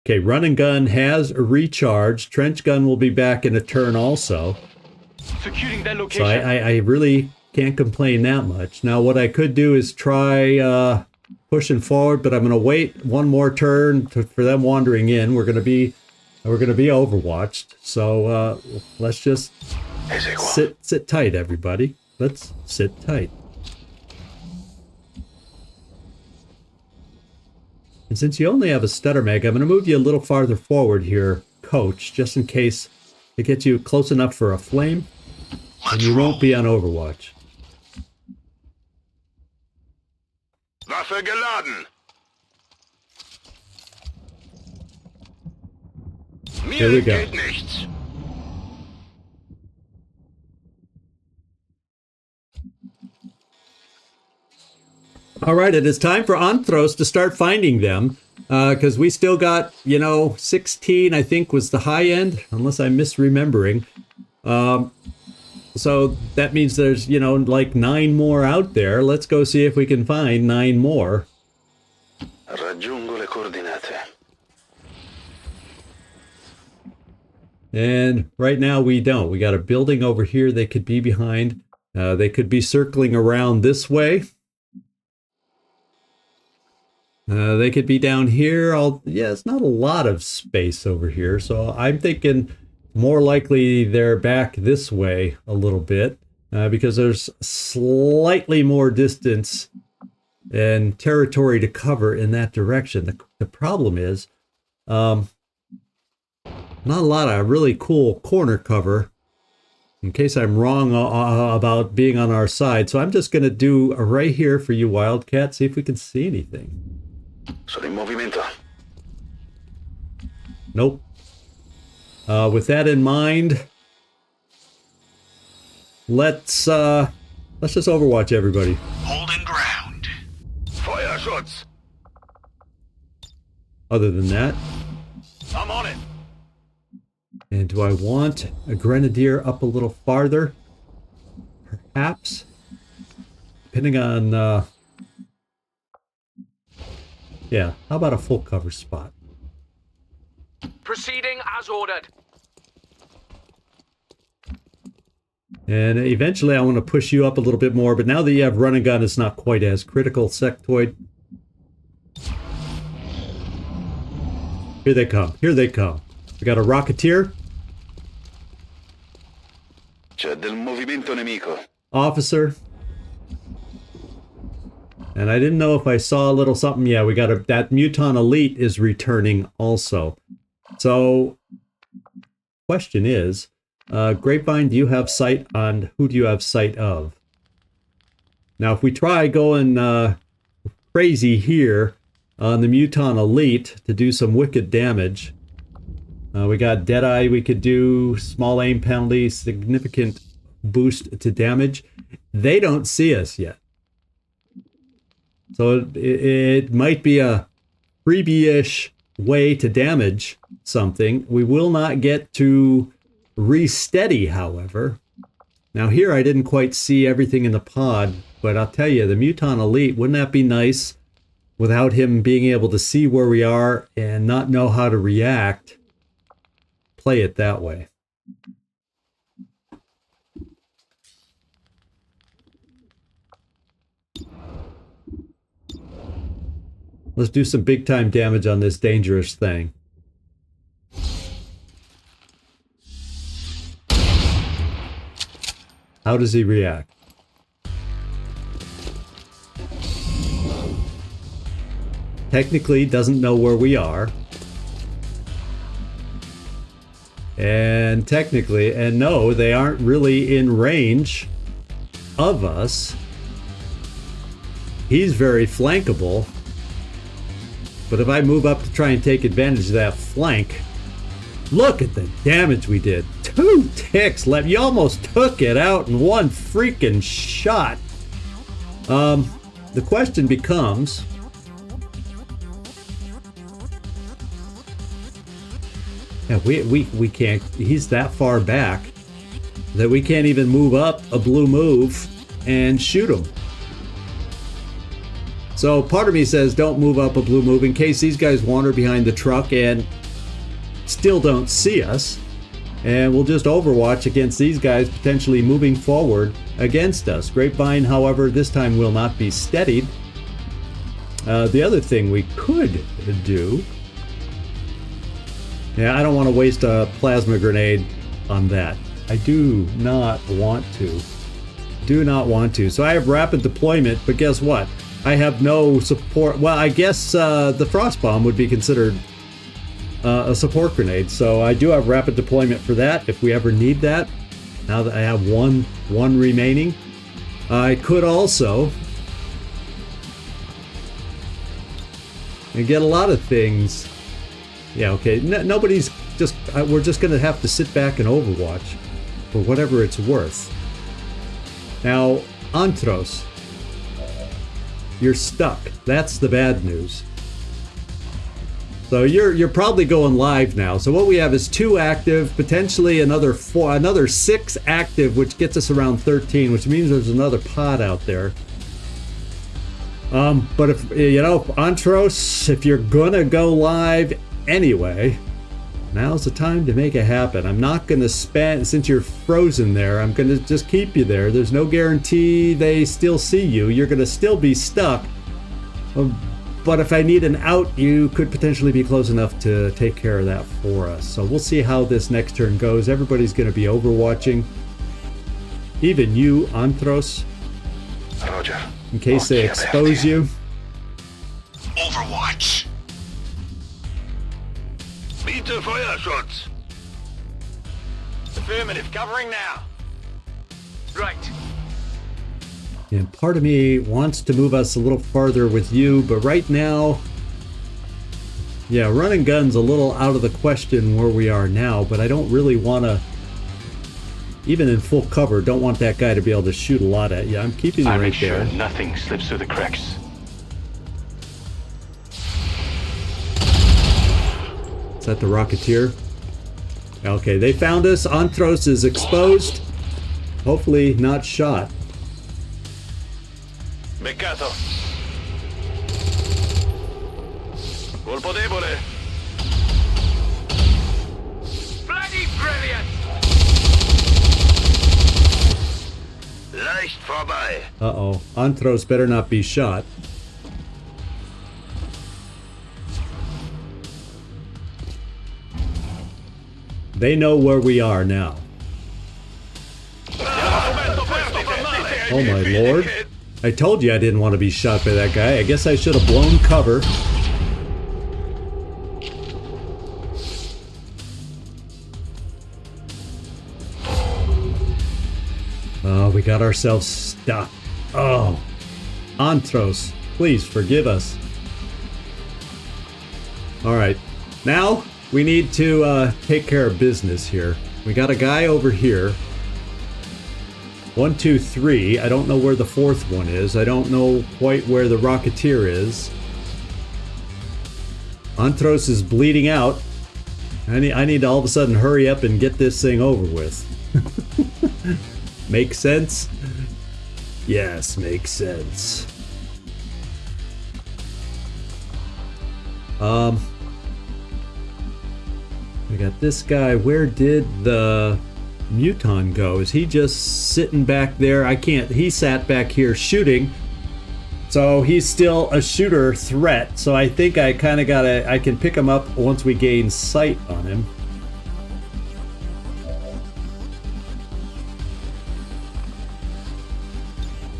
Okay, run and gun has recharged. Trench gun will be back in a turn also. Securing their So location. I really can't complain that much. Now what I could do is try pushing forward, but I'm going to wait one more turn for them wandering in. We're going to be overwatched. So let's just sit tight, everybody. Let's sit tight. And since you only have a stutter mag, I'm going to move you a little farther forward here, Coach, just in case it gets you close enough for a flame, and you won't be on Overwatch. Waffe geladen. Here we go. Geht nichts. All right, it is time for Anthros to start finding them, because we still got, 16, I think, was the high end, unless I'm misremembering. So that means there's, like 9 more out there. Let's go see if we can find 9 more. Raggiungo le coordinate. And right now we don't. We got a building over here they could be behind. They could be circling around this way. They could be down here. It's not a lot of space over here. So I'm thinking more likely they're back this way a little bit because there's slightly more distance and territory to cover in that direction. The problem is not a lot of really cool corner cover in case I'm wrong about being on our side. So I'm just going to do right here for you, Wildcat, see if we can see anything. Sono in movimento. Nope. With that in mind, let's just Overwatch everybody. Holding ground. Feuerschutz. Other than that, I'm on it. and do I want a Grenadier up a little farther? Perhaps, depending on. Yeah, how about a full cover spot? Proceeding as ordered. And eventually I want to push you up a little bit more, but now that you have run and gun, it's not quite as critical. Sectoid. Here they come. Here they come. We got a Rocketeer. C'è del movimento nemico. Officer. And I didn't know if I saw a little something. Yeah, we got that Muton Elite is returning also. So, question is, Grapevine, do you have sight on who do you have sight of? Now, if we try going crazy here on the Muton Elite to do some wicked damage, we got Deadeye. We could do small aim penalty, significant boost to damage. They don't see us yet. So it might be a freebie-ish way to damage something. We will not get to re-steady, however. Now here I didn't quite see everything in the pod, but I'll tell you, the Muton Elite, wouldn't that be nice without him being able to see where we are and not know how to react? Play it that way. Let's do some big time damage on this dangerous thing. How does he react? Technically doesn't know where we are. And technically, and no, they aren't really in range of us. He's very flankable. But if I move up to try and take advantage of that flank, look at the damage we did. 2 ticks left. You almost took it out in one freaking shot. The question becomes, yeah, we can't, he's that far back that we can't even move up a blue move and shoot him. So part of me says don't move up a blue move in case these guys wander behind the truck and still don't see us. And we'll just overwatch against these guys potentially moving forward against us. Grapevine, however, this time will not be steadied. The other thing we could do... Yeah, I don't want to waste a plasma grenade on that. I do not want to. Do not want to. So I have rapid deployment, but guess what? I have no support. Well, I guess the frost bomb would be considered a support grenade. So I do have rapid deployment for that if we ever need that. Now that I have one remaining. I could also... and get a lot of things. Yeah, okay. Nobody's just... we're just going to have to sit back and overwatch for whatever it's worth. Now, Antros, you're stuck. That's the bad news. So you're probably going live now. So what we have is 2 active, potentially another 6 active, which gets us around 13, which means there's another pod out there. But if, you know, Antros, if you're gonna go live anyway, now's the time to make it happen. I'm not gonna spend, since you're frozen there, I'm gonna just keep you there. There's no guarantee they still see you. You're gonna still be stuck. But if I need an out, you could potentially be close enough to take care of that for us. So we'll see how this next turn goes. Everybody's gonna be overwatching. Even you, Antros. Roger. In case they expose you. Overwatch. Bitte Feuerschutz. Affirmative, covering now. Right. And part of me wants to move us a little farther with you, but right now, yeah, running gun's a little out of the question where we are now, but I don't really want to, even in full cover, don't want that guy to be able to shoot a lot at you. I'm keeping you right make there. sure nothing slips through the cracks. Is that the Rocketeer? Okay, they found us. Antros is exposed. Hopefully not shot. Beccato. Colpo debole. Bloody brilliant! Leicht vorbei. Uh-oh. Antros better not be shot. They know where we are now. Oh my lord. I told you I didn't want to be shot by that guy. I guess I should have blown cover. Oh, we got ourselves stuck. Oh. Antros, please forgive us. Alright. Now, we need to take care of business here. We got a guy over here. 1, 2, 3. I don't know where the 4th one is. I don't know quite where the Rocketeer is. Antros is bleeding out. I need to all of a sudden hurry up and get this thing over with. Make sense? Yes, makes sense. We got this guy. Where did the Muton go? Is he just sitting back there? I can't. He sat back here shooting. So he's still a shooter threat. So I think I kind of gotta. I can pick him up once we gain sight on him.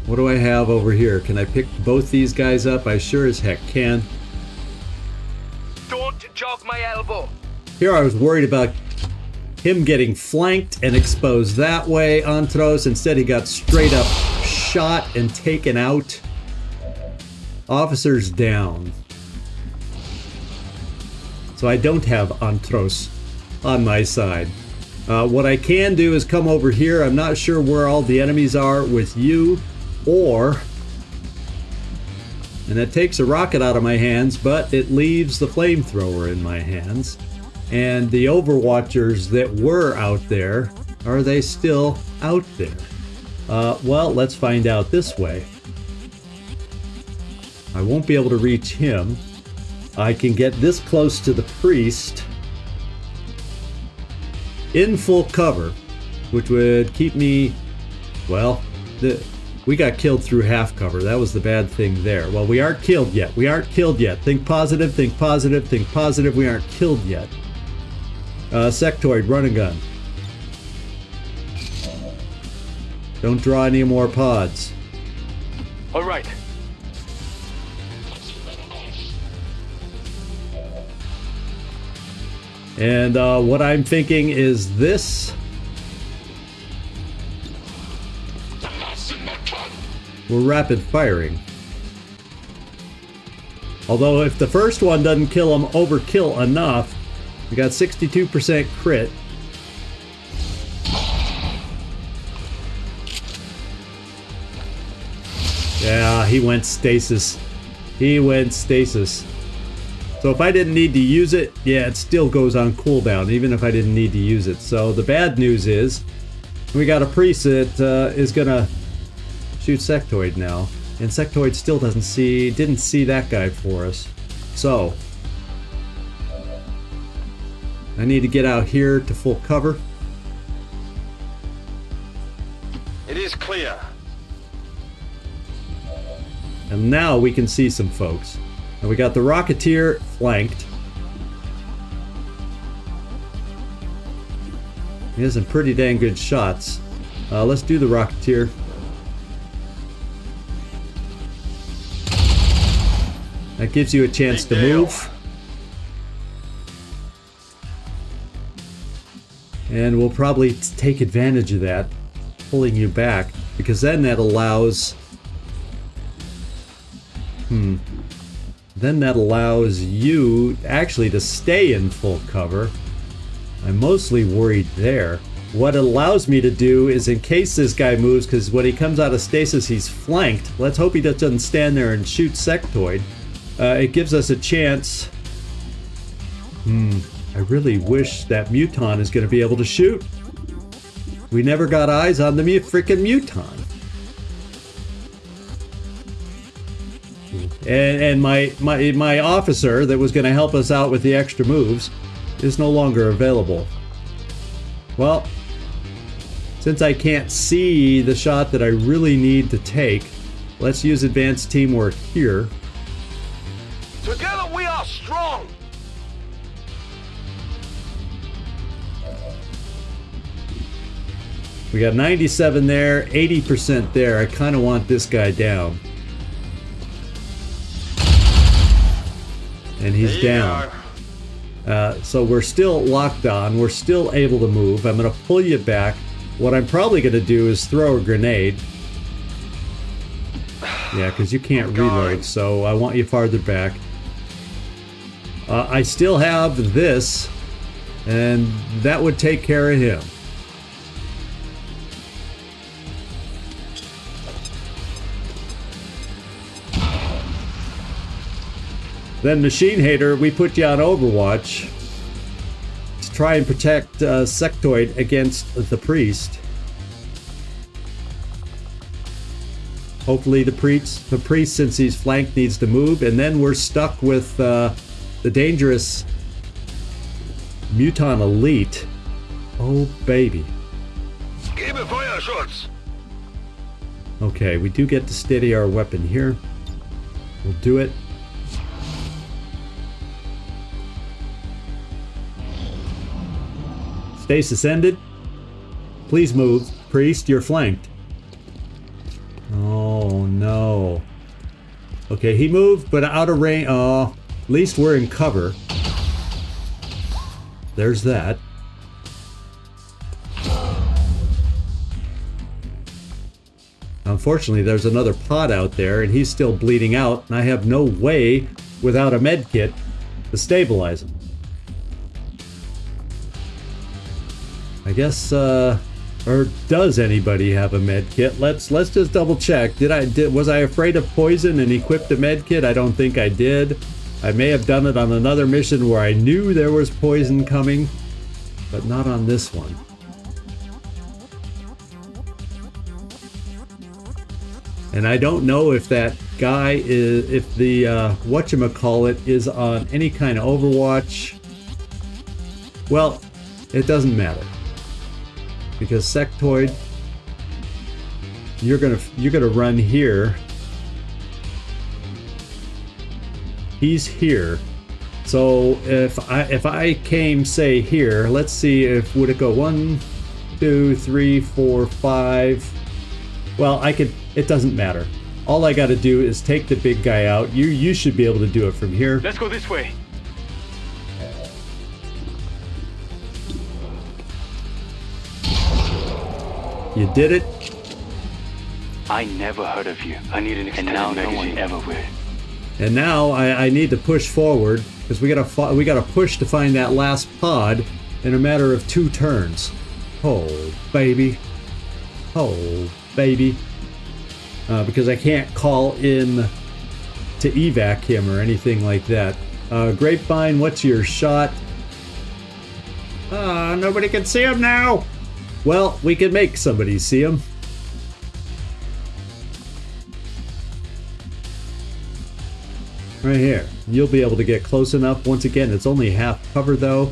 What do I have over here? Can I pick both these guys up? I sure as heck can. Don't jog my elbow. Here I was worried about him getting flanked and exposed that way, Antros. Instead he got straight up shot and taken out. Officers down. So I don't have Antros on my side. What I can do is come over here. I'm not sure where all the enemies are with you. Or, and that takes a rocket out of my hands, but it leaves the flamethrower in my hands. And the Overwatchers that were out there, are they still out there? Well, let's find out this way. I won't be able to reach him. I can get this close to the priest in full cover, which would keep me, well, we got killed through half cover. That was the bad thing there. Well, we aren't killed yet. We aren't killed yet. Think positive, think positive, think positive. We aren't killed yet. Sectoid, run and gun. Don't draw any more pods. All right. And what I'm thinking is this. We're rapid firing. Although if the first one doesn't kill him overkill enough, we got 62% crit. Yeah, he went stasis. He went stasis. So if I didn't need to use it, yeah, it still goes on cooldown, even if I didn't need to use it. So the bad news is, we got a priest that is gonna shoot Sectoid now. And Sectoid still didn't see that guy for us. So I need to get out here to full cover. It is clear. And now we can see some folks. And we got the Rocketeer flanked. He has some pretty dang good shots. Let's do the Rocketeer. That gives you a chance to move. And we'll probably take advantage of that, pulling you back, because then that allows... Then that allows you actually to stay in full cover. I'm mostly worried there. What it allows me to do is, in case this guy moves, because when he comes out of stasis he's flanked, let's hope he doesn't stand there and shoot Sectoid. It gives us a chance. I really wish that Muton is going to be able to shoot. We never got eyes on the freaking Muton. And my officer that was going to help us out with the extra moves is no longer available. Well, since I can't see the shot that I really need to take, let's use advanced teamwork here. Together we are strong. We got 97 there, 80% there. I kind of want this guy down. And he's down. So we're still locked on. We're still able to move. I'm going to pull you back. What I'm probably going to do is throw a grenade. Yeah, because you can't reload, so I want you farther back. I still have this, and that would take care of him. Then Machine Hater, we put you on Overwatch to try and protect Sectoid against the priest. Hopefully the priest, since he's flanked, needs to move, and then we're stuck with the dangerous Muton Elite. Oh baby. Give me fire shots. Okay, we do get to steady our weapon here. We'll do it. Stasis ended. Please move. Priest, you're flanked. Oh no. Okay, he moved, but out of range. At least we're in cover. There's that. Unfortunately, there's another pod out there, and he's still bleeding out, and I have no way, without a med kit, to stabilize him. I guess, or does anybody have a med kit? Let's just double check. Was I afraid of poison and equipped a med kit? I don't think I did. I may have done it on another mission where I knew there was poison coming, but not on this one. And I don't know if that guy is, if the whatchamacallit is on any kind of Overwatch, well, it doesn't matter. Because Sectoid, you're gonna run here. He's here. So if I came, say, here, let's see if would it go 1, 2, 3, 4, 5. Well, I could. It doesn't matter. All I got to do is take the big guy out. You should be able to do it from here. Let's go this way. You did it. I never heard of you. I need an extended magazine. No one ever will. And now I need to push forward because we gotta push to find that last pod in a matter of 2 turns. Oh baby, oh baby. Because I can't call in to evac him or anything like that. Grapevine, what's your shot? Nobody can see him now. Well, we can make somebody see him. Right here. You'll be able to get close enough. Once again, it's only half cover though.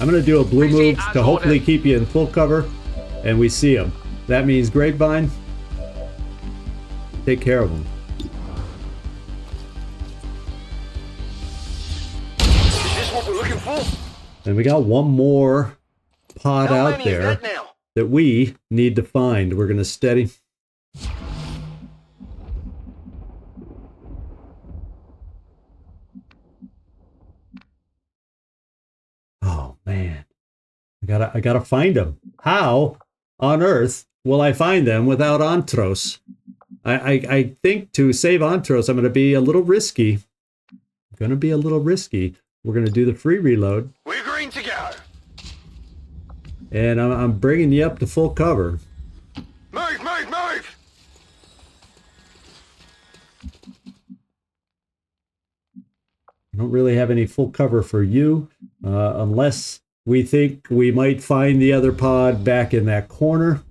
I'm going to do a blue move to hopefully keep you in full cover. And we see him. That means Grapevine. Take care of him. Is this what we're looking for? And we got one more pod out there that we need to find. We're going to steady. Oh man, I gotta find them. How on earth will I find them without Antros? I think to save Antros, I'm gonna be a little risky. We're gonna do the free reload. We're green to go. And I'm bringing you up to full cover. Move, move, move. I don't really have any full cover for you, unless we think we might find the other pod back in that corner.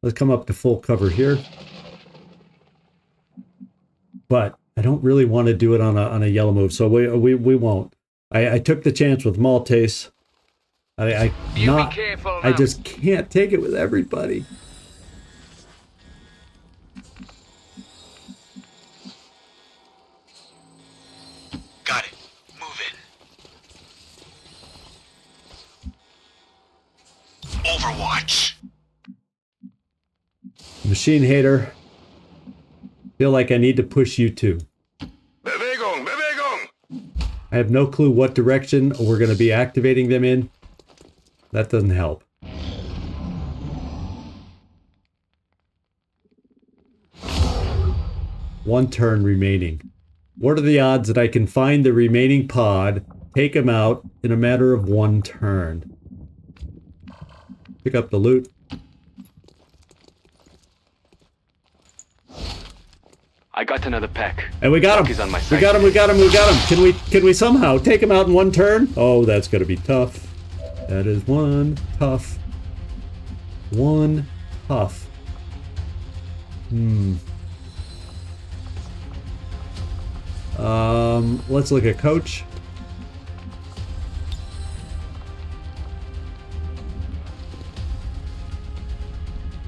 Let's come up to full cover here. But I don't really want to do it on a yellow move, so we won't. I took the chance with Maltese. I just can't take it with everybody. Got it. Move in. Overwatch. Machine Hater. Feel like I need to push you too. Bewegung, Bewegung. I have no clue what direction we're going to be activating them in. That doesn't help. One turn remaining. What are the odds that I can find the remaining pod, take him out in a matter of 1 turn? Pick up the loot. I got another pack. And we got him. We got him. Can we somehow take him out in 1 turn? Oh, that's going to be tough. That is one tough. Let's look at coach.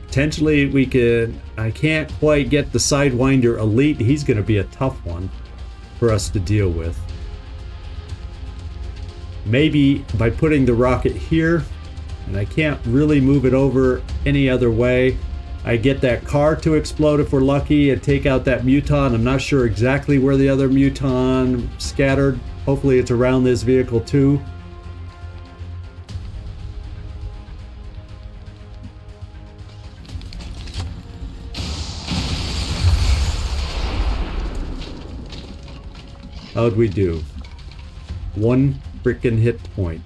Potentially we could. I can't quite get the Sidewinder Elite. He's going to be a tough one for us to deal with. Maybe by putting the rocket here, and I can't really move it over any other way. I get that car to explode if we're lucky and take out that Muton. I'm not sure exactly where the other Muton scattered. Hopefully it's around this vehicle too. How'd we do? 1 freaking hit point.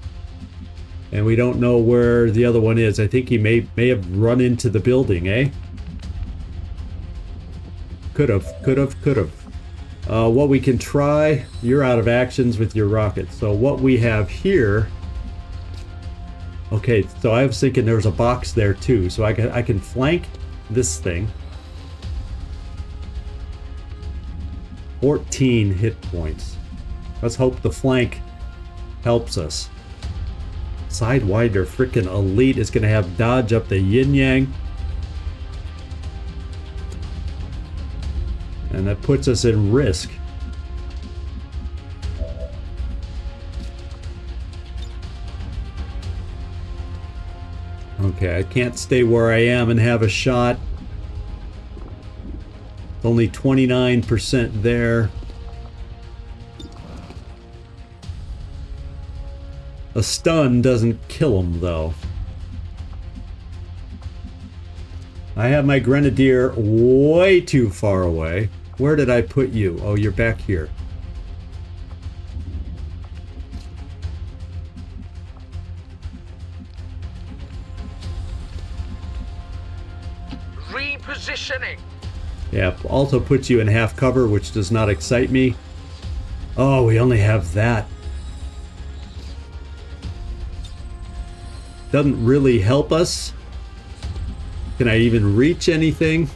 And we don't know where the other one is. I think he may have run into the building, eh? Could have. What we can try, you're out of actions with your rockets. So what we have here, okay, so I was thinking there was a box there too. So I can flank this thing. 14 hit points. Let's hope the flank helps us. Sidewinder freaking elite is going to have dodge up the yin yang. And that puts us in risk. Okay, I can't stay where I am and have a shot. Only 29% there. A stun doesn't kill him, though. I have my Grenadier way too far away. Where did I put you? Oh, you're back here. Repositioning. Yeah, also puts you in half cover, which does not excite me. Oh, we only have that. Doesn't really help us. Can I even reach anything?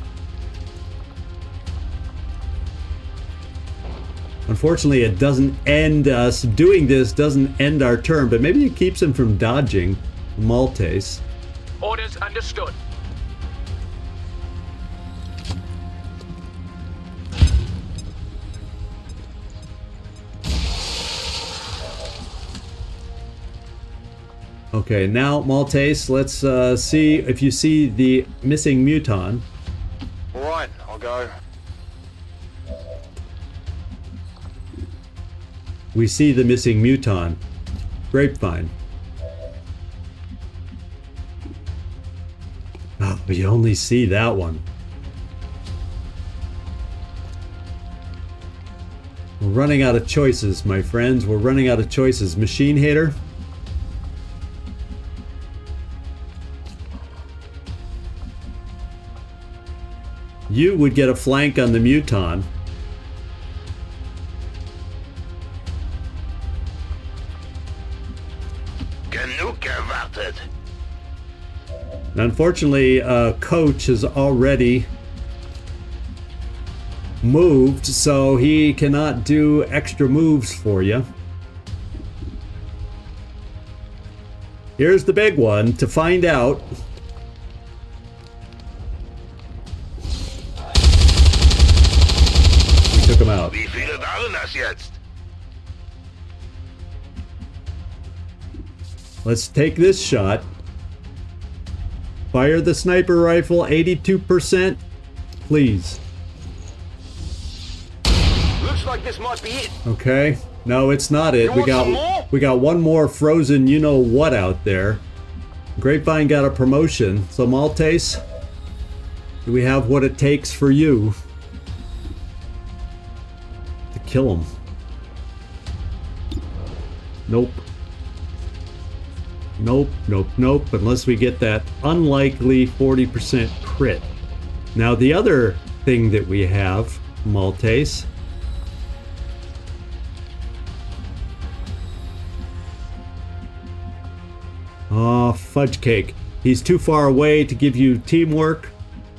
Unfortunately, it doesn't end us. Doing this doesn't end our turn, but maybe it keeps him from dodging Maltese. Orders understood. Okay, now Maltese, let's see if you see the missing muton. Alright, I'll go. We see the missing muton. Grapevine. Oh, but you only see that one. We're running out of choices, my friends. We're running out of choices. Machine Hater. You would get a flank on the muton. And unfortunately, Coach has already moved, so he cannot do extra moves for you. Here's the big one to find out. We took him out. Let's take this shot. Fire the sniper rifle, 82%. Please. Looks like this might be it. Okay. No, it's not it. You want We got one more frozen you know what out there. Grapevine got a promotion. So Maltese, do we have what it takes for you to kill him? Nope. Nope, nope, nope, unless we get that unlikely 40% crit. Now the other thing that we have, Maltese, oh, fudge cake. He's too far away to give you teamwork.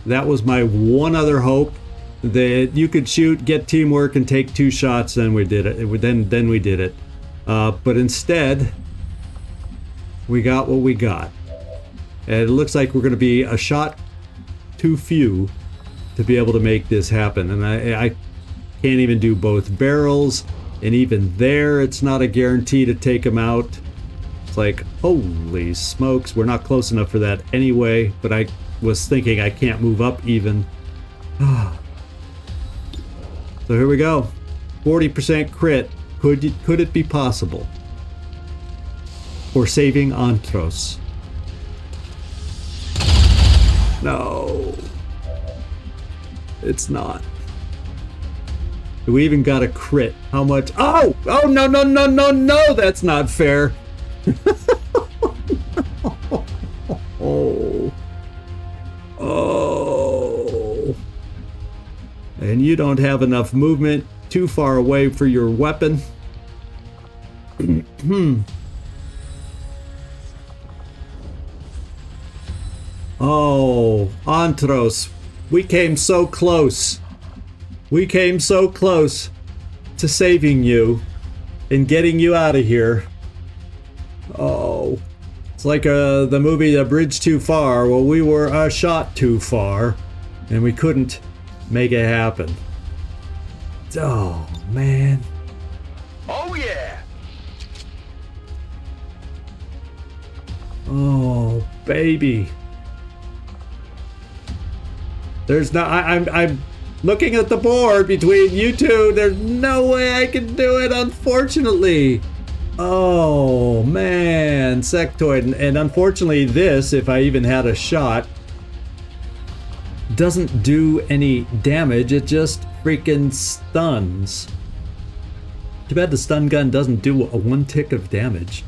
That was my one other hope, that you could shoot, get teamwork, and take 2 shots. Then we did it. Then we did it. But instead, we got what we got. And it looks like we're going to be a shot too few to be able to make this happen. And I can't even do both barrels. And even there, it's not a guarantee to take them out. It's like, holy smokes, we're not close enough for that anyway. But I was thinking I can't move up even. So here we go. 40% crit. Could it be possible? For saving Antros. No. It's not. We even got a crit. How much? Oh! Oh, no, no, no, no, no! That's not fair. Oh. Oh. And you don't have enough movement. too far away for your weapon. Oh, Antros, we came so close. We came so close to saving you and getting you out of here. Oh, it's like the movie A Bridge Too Far. Well, we were a shot too far and we couldn't make it happen. Oh, man. Oh, yeah. Oh, baby. There's not. I'm looking at the board between you two. There's no way I can do it, unfortunately. Oh man, Sectoid, and unfortunately, this, if I even had a shot, doesn't do any damage. It just freaking stuns. Too bad the stun gun doesn't do a 1 tick of damage.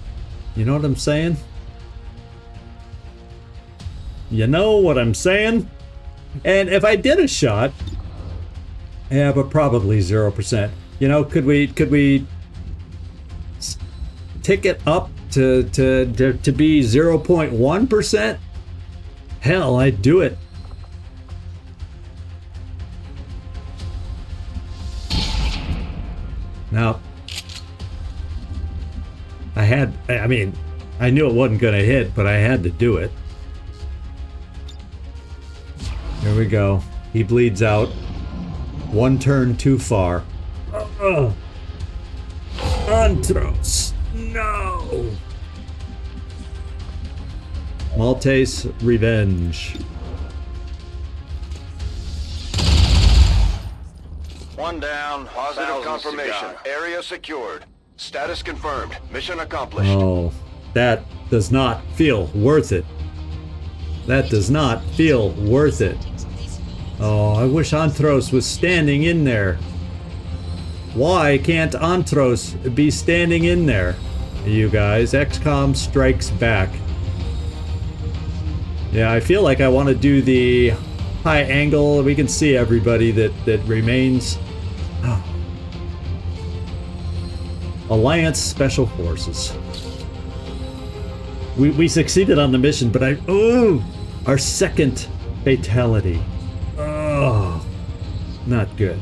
You know what I'm saying? You know what I'm saying? And if I did a shot, yeah, but probably 0%. You know, could we tick it up to be 0.1%? Hell, I'd do it. Now, I mean, I knew it wasn't gonna hit, but I had to do it. Here we go. He bleeds out. 1 turn too far. Antros. No. Maltese revenge. One down. Positive confirmation. Area secured. Status confirmed. Mission accomplished. Oh, that does not feel worth it. That does not feel worth it. Oh, I wish Antros was standing in there. Why can't Antros be standing in there? You guys, XCom strikes back. Yeah, I feel like I want to do the high angle. We can see everybody that remains. Oh. Alliance Special Forces. We succeeded on the mission, but our second fatality. Oh, not good.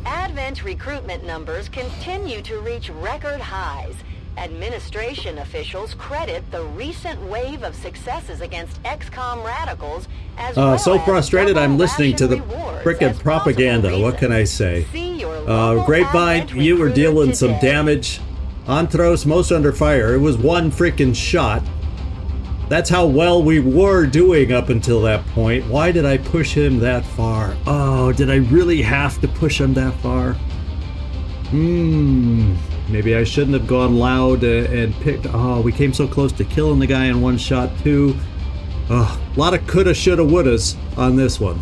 Advent recruitment numbers continue to reach record highs. Administration officials credit the recent wave of successes against XCom radicals as well so as frustrated I'm listening to the frickin' propaganda. What can I say? Grapevine, you were dealing some damage. Antros, most under fire. It was 1 freaking shot. That's how well we were doing up until that point. Why did I push him that far? Oh, did I really have to push him that far? Maybe I shouldn't have gone loud and picked. Oh, we came so close to killing the guy in 1 shot too. Oh, a lot of coulda, shoulda, wouldas on this one.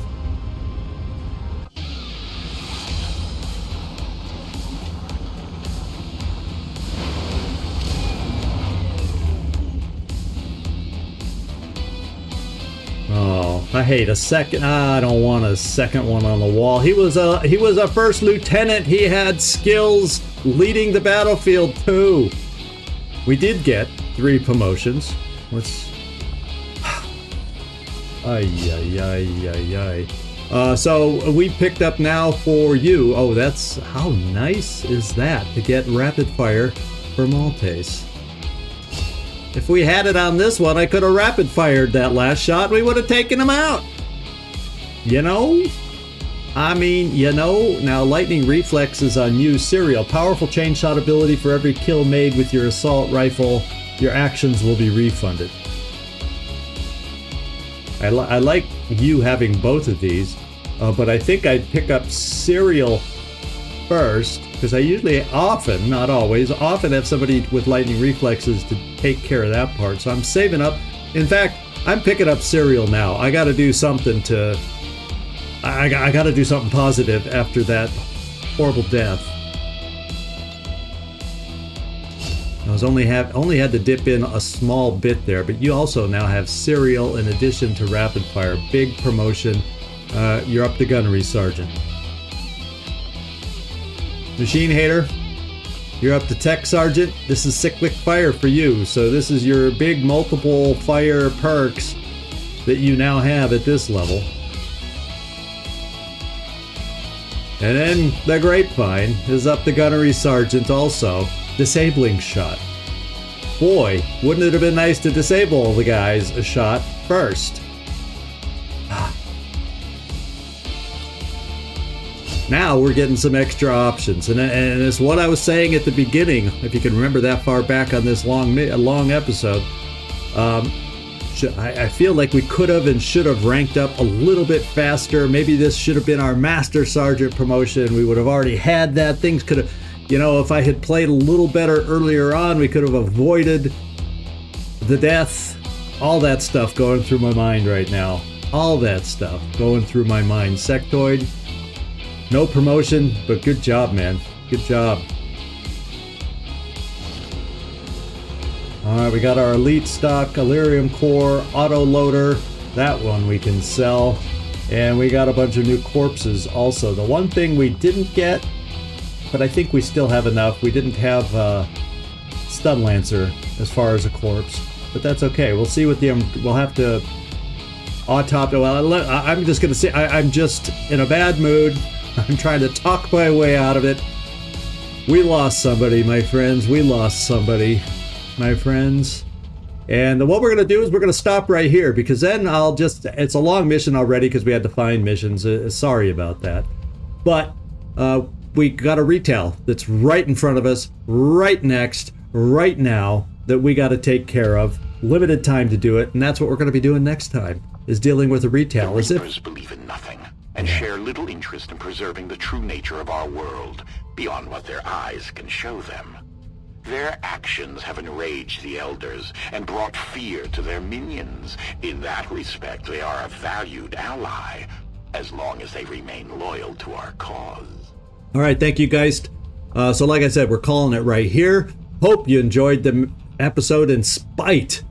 Oh, I hate a second. I don't want a second one on the wall. He was a first lieutenant. He had skills leading the battlefield too. We did get 3 promotions. Let's. So we picked up now for you. Oh, that's how nice is that to get rapid fire for Maltese. If we had it on this one, I could have rapid fired that last shot. We would have taken him out. You know? I mean, you know. Now, lightning reflexes on you. Serial. Powerful chain shot ability for every kill made with your assault rifle. Your actions will be refunded. I like you having both of these. But I think I'd pick up Serial first. Because I usually often, not always, often have somebody with lightning reflexes to take care of that part. So I'm saving up. In fact, I'm picking up Serial now. I got to do something to... I got to do something positive after that horrible death. I was only had to dip in a small bit there, but you also now have serial in addition to rapid fire. Big promotion. You're up to gunnery sergeant. Machine hater, you're up to tech sergeant. This is cyclic fire for you, so this is your big multiple fire perks that you now have at this level. And then the grapevine is up to gunnery sergeant also. Disabling shot. Boy, wouldn't it have been nice to disable the guys a shot first? Now we're getting some extra options, and it's what I was saying at the beginning. If you can remember that far back on this long episode, I feel like we could have and should have ranked up a little bit faster. Maybe this should have been our Master Sergeant promotion. We would have already had that. Things could have, you know, if I had played a little better earlier on, we could have avoided the death. All that stuff going through my mind right now. All that stuff going through my mind. Sectoid. No promotion, but good job, man. Good job. Alright, we got our elite stock, Elerium core, auto loader. That one we can sell. And we got a bunch of new corpses also. The one thing we didn't get, but I think we still have enough. We didn't have Stun Lancer as far as a corpse. But that's okay. We'll see what we'll have to autopsy. Well, I'm just going to say I'm just in a bad mood. I'm trying to talk my way out of it. We lost somebody, my friends. We lost somebody, my friends. And what we're going to do is we're going to stop right here, because then it's a long mission already because we had to find missions. Sorry about that. But we got a retail that's right in front of us, right next, right now, that we got to take care of. Limited time to do it, and that's what we're going to be doing next time, is dealing with a retail. The Reapers believe in nothing, and share little interest in preserving the true nature of our world, beyond what their eyes can show them. Their actions have enraged the Elders, and brought fear to their minions. In that respect, they are a valued ally, as long as they remain loyal to our cause. Alright, thank you guys. So like I said, we're calling it right here. Hope you enjoyed the episode in spite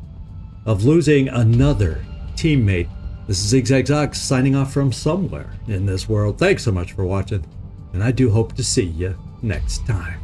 of losing another teammate. This is ZigZagZog signing off from somewhere in this world. Thanks so much for watching, and I do hope to see you next time.